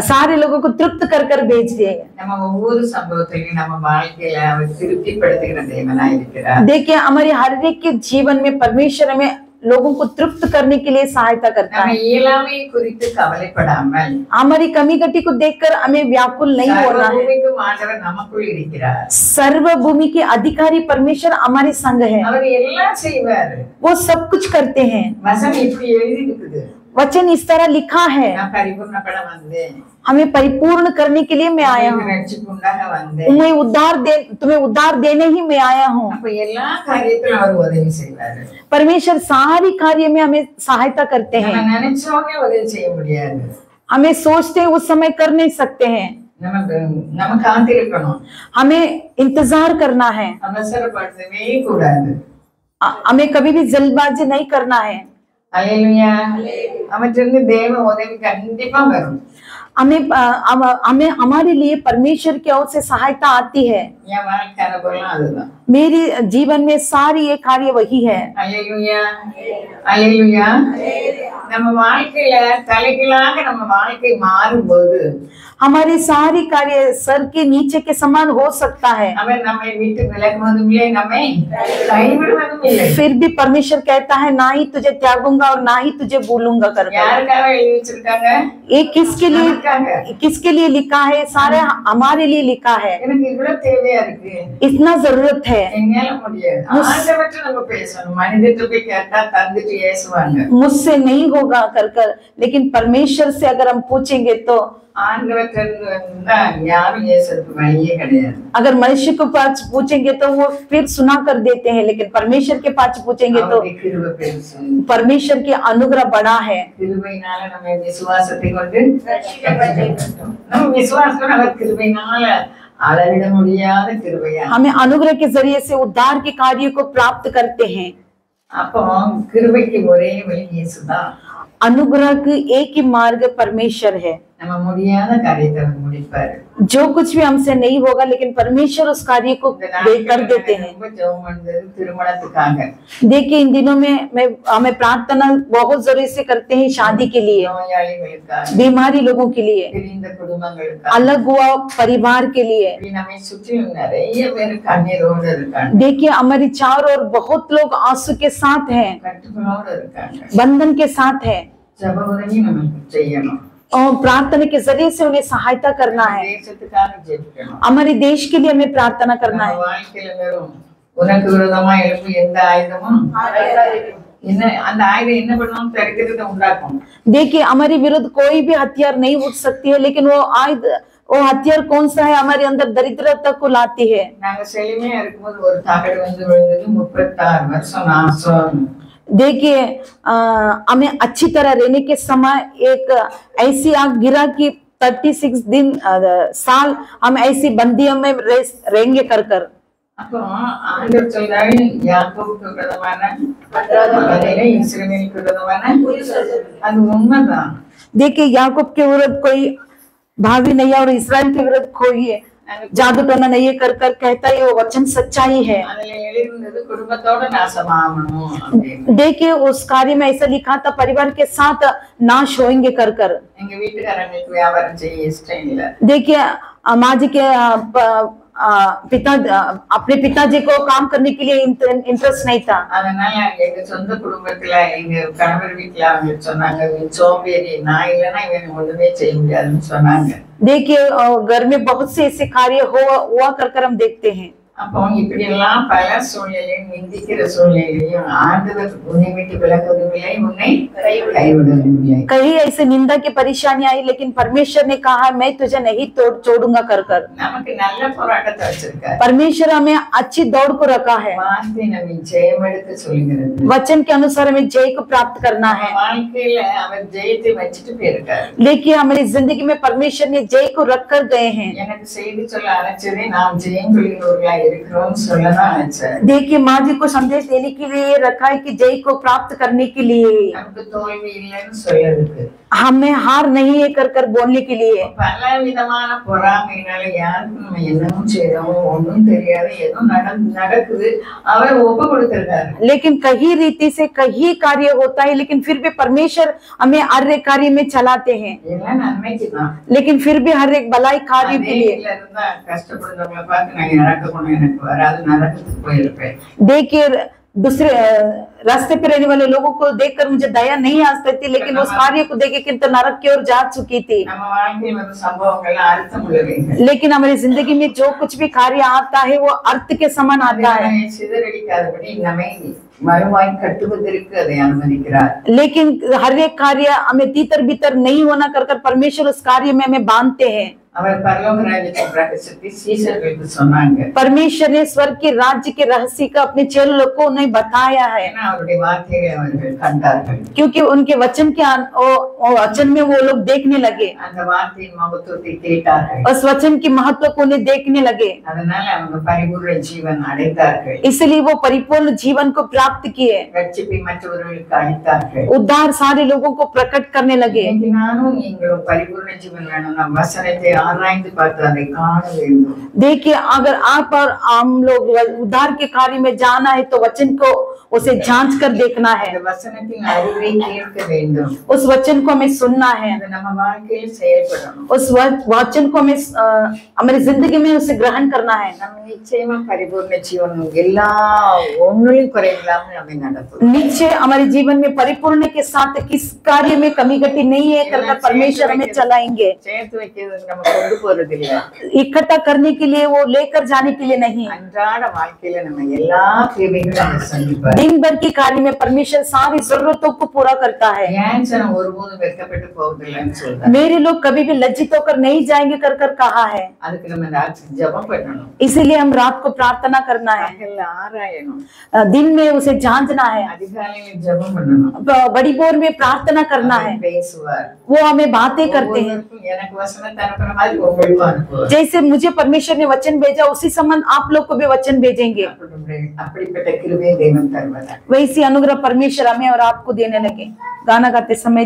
सारे लोगों को तृप्त कर भेज दिए।
நம்ம ஒவ்வொரு சம்பவத்திலையும் நம்ம வாழ்க்கையில அவர் திருப்திப்படுத்துகிற தேவனா இருக்கிறார்.
देखिए हमारे हर एक के जीवन में परमेश्वर हमें लोगों को तृप्त करने के लिए सहायता करता
நம்ம
है।
இயலாமை குறித்து கவலைப்படாமல்
हमारी कमी घटी को देखकर हमें व्याकुल नहीं होना है।
சர்வபூமிக்கும் ஆண்டவர் நமக்குள் இருக்கிறார்.
सर्व भूमि के अधिकारी परमेश्वर हमारे संग है,
அவர் எல்லாம் செய்வார்.
वो सब कुछ करते हैं।
வசனம் இப்படி எழுதி இருக்குது,
वचन इस तरह लिखा है,
நான் பரிபூர்ணப்பட வந்தேன்,
हमें परिपूर्ण करने के लिए मैं आया हूँ,
ரட்சிப்புண்டாக வந்தேன்.
तुम्हें उद्धार देने ही मैं आया हूँ।
அப்ப எல்லா காரியத்திலும் அவர் உதவி செய்வாரு.
परमेश्वर सारी कार्य में हमें सहायता करते
நம்ம
हैं।
நினைச்சோமே உதவி செய்ய முடியாது,
हमें सोचते हैं उस समय कर नहीं सकते हैं,
நம்ம காத்திருக்கணும்,
हमें इंतजार करना है,
அவசரப்படுத்தவே கூடாது.
हमें कभी भी जल्दबाजी नहीं करना है।
அல்லேலூயா. அவற்றிலிருந்து தேவ உதவி கண்டிப்பா வரும்.
हमें हमारे लिए परमेश्वर की ओर से सहायता आती है।
என் வாழ்க்கை அனுபவம் அதுதான்.
मेरी जीवन में सारी ये कार्य वही है।
அல்லேலூயா, அல்லேலூயா. நம்ம வாழ்க்கையில தலைகீழாக நம்ம வாழ்க்கை மாறும்போது
हमारी सारी कार्य सर के नीचे के समान हो सकता है,
அவர் நம்மை விட்டு விலகுவதும் இல்லை, நம்மை கைவிடுவதும் இல்லை.
फिर भी परमेश्वर कहता है ना ही तुझे त्यागूंगा और ना ही तुझे भूलूंगा कर।
யாருக்காக எழுதி வச்சிருக்காங்க?
ये किसके लिए किसके लिए लिखा है? सारे हमारे लिए लिखा है।
எனக்கு இவ்வளவு தேவையா இருக்கு,
इतना जरूरत है,
என்னால முடியாது, ஆண்டவர்கிட்ட நம்ம பேசணும்। மனிதர்கிட்ட போய் கேட்டா தந்துட்டு ஏசுவாங்க,
मुझसे नहीं होगा कर कर, लेकिन परमेश्वर से अगर हम पूछेंगे तो अगर मनुष्य के पास पूछेंगे तो वो फिर सुना कर देते हैं, लेकिन परमेश्वर के पास पूछेंगे तो परमेश्वर की अनुग्रह बड़ा है। हमें अनुग्रह के जरिए से उद्धार के कार्य को प्राप्त करते हैं। अनुग्रह की एक ही मार्ग परमेश्वर है। जो कुछ भी हमसे नहीं होगा, लेकिन परमेश्वर उस कार्य को कर देते हैं। देखिए इन दिनों में हमें प्रार्थना बहुत जरूरी से करते हैं, शादी के लिए, बीमारी लोगों के लिए, अलग हुआ परिवार के लिए। देखिए हमारी चारों ओर बहुत लोग आंसू के साथ हैं, बंधन के साथ है, और प्रार्थना के जरिए से उन्हें सहायता करना है। हमारे देश के लिए हमें प्रार्थना करना है। देखिए हमारे विरुद्ध कोई भी हथियार नहीं उठ सकती है, लेकिन वो हथियार कौन सा है? हमारे अंदर दरिद्रता को लाती है। देखिए हमें अच्छी तरह रहने के समय एक ऐसी आग गिरा कि 36 दिन साल हम ऐसी बंदियों में रहेंगे कर कर। देखिए याकूब के विरुद्ध कोई भावी नहीं है और इस्राएल के विरुद्ध कोई है जादू टोना नहीं है कर कर कहता है, वो वचन सच्चाई है। देखिए उस कार्य में ऐसा लिखा था, परिवार के साथ नाश होंगे कर कर। देखिए माँ जी के अपने पिताजी को काम करने के लिए इंटरेस्ट नहीं था। देखिए घर में बहुत से ऐसे कार्य हुआ कर हम देखते हैं। कहीं ऐसे निंदा की परेशानी आई, लेकिन परमेश्वर ने कहा मैं तुझे नहीं छोड़ूंगा कर कर। परमेश्वर हमें अच्छी दौड़ को रखा है, वचन के अनुसार हमें जय को प्राप्त करना है। लेकिन हमारी जिंदगी में परमेश्वर ने जय को रख कर गए हैं। देखिए माँ जी को संदेश देने के लिए रखा है कि जय को प्राप्त करने के लिए हमें हार नहीं है कर कर बोलने के लिए। लेकिन कहीं रीति से कहीं कार्य होता है, लेकिन फिर भी परमेश्वर हमें हर एक कार्य में चलाते हैं, लेकिन फिर भी हर एक भलाई कार्य के लिए। देखिए दूसरे रास्ते पे रहने वाले लोगों को देखकर मुझे दया नहीं आ सकती, लेकिन उस कार्य को देख के तो नरक की ओर जा चुकी थी। लेकिन हमारी जिंदगी में जो कुछ भी कार्य आता है वो अर्थ के समान आता है। लेकिन हर एक कार्य हमें तीतर भीतर नहीं होना कर कर परमेश्वर उस कार्य में हमें बांधते हैं। परमेश्वर ने स्वर्ग के राज्य के रहस्य का अपने चेलों को नहीं बताया है, क्योंकि उनके वचन के वचन में वो लोग देखने लगे, उस वचन के महत्व को उन्हें देखने लगे, इसलिए वो परिपूर्ण जीवन को प्राप्त किए, उद्धार सारे लोगों को प्रकट करने लगे।
ஆராய்ந்து பார்த்து அதை காண வேண்டும்.
देखिए, अगर आप और हम लोग उद्धार के कार्य में जाना है तो वचन को उसे जांच कर देखना है,
அந்த வசனத்தின் அறிவை கேட்க வேண்டும்.
उस वचन को हमें सुनना है,
அது நம்ம வாழ்க்கையில் செயல்படணும்.
उस वचन को हमें हमारी जिंदगी में उसे ग्रहण करना है.
நம்ம நிச்சயமா பரிபூர்ண ஜீவன் எல்லா ஒன்னும் குறையில்லாம நம்ம நடத்தும்.
निश्चय हमारे जीवन में परिपूर्ण के साथ किस कार्य में कमी घटी नहीं है करके परमेश्वर हमें चलाएंगे.
சேர்த்து வைக்கிறது நம்ம கொண்டு போறது இல்ல,
इकट्ठा करने के लिए, वो लेकर जाने के लिए नहीं.
அன்றாட வாழ்க்கையில நம்ம எல்லா தேவைகளும் நம்ம சந்திப்பார்.
दिन भर के कार्य में परमेश्वर सारी जरूरतों को पूरा करता है.
ஏன் ஜனம் ஒருபோதும் வெட்கப்பட்டு போவதில்லைன்னு சொல்றாங்க.
मेरे लोग कभी भी लज्जित होकर नहीं जाएंगे कर कर कहा है.
அதுக்கு நம்ம ராத்திரி ஜெபம் பண்ணணும்.
इसीलिए हम रात को प्रार्थना करना है,
பகல்ல ஆராயணும்,
दिन में उसे जांचना है,
அதிகாலையில ஜெபம் பண்ணணும்.
बड़ी बोर में प्रार्थना करना है.
பேசுவார்,
वो हमें बातें करते हैं.
ஒவ்வொருவருக்கும் எனக்கு வசனத்தை அனுப்புற மாதிரி உங்களுக்கும் அனுப்புவார்.
जैसे मुझे परमेश्वर ने वचन भेजा उसी समान आप लोग को भी वचन भेजेंगे.
அப்படிப்பட்ட கிருபையை தேவன் தருவார்.
वैसी अनुग्रह परमेश्वर हमें और आपको देने लगे. गाना गाते समय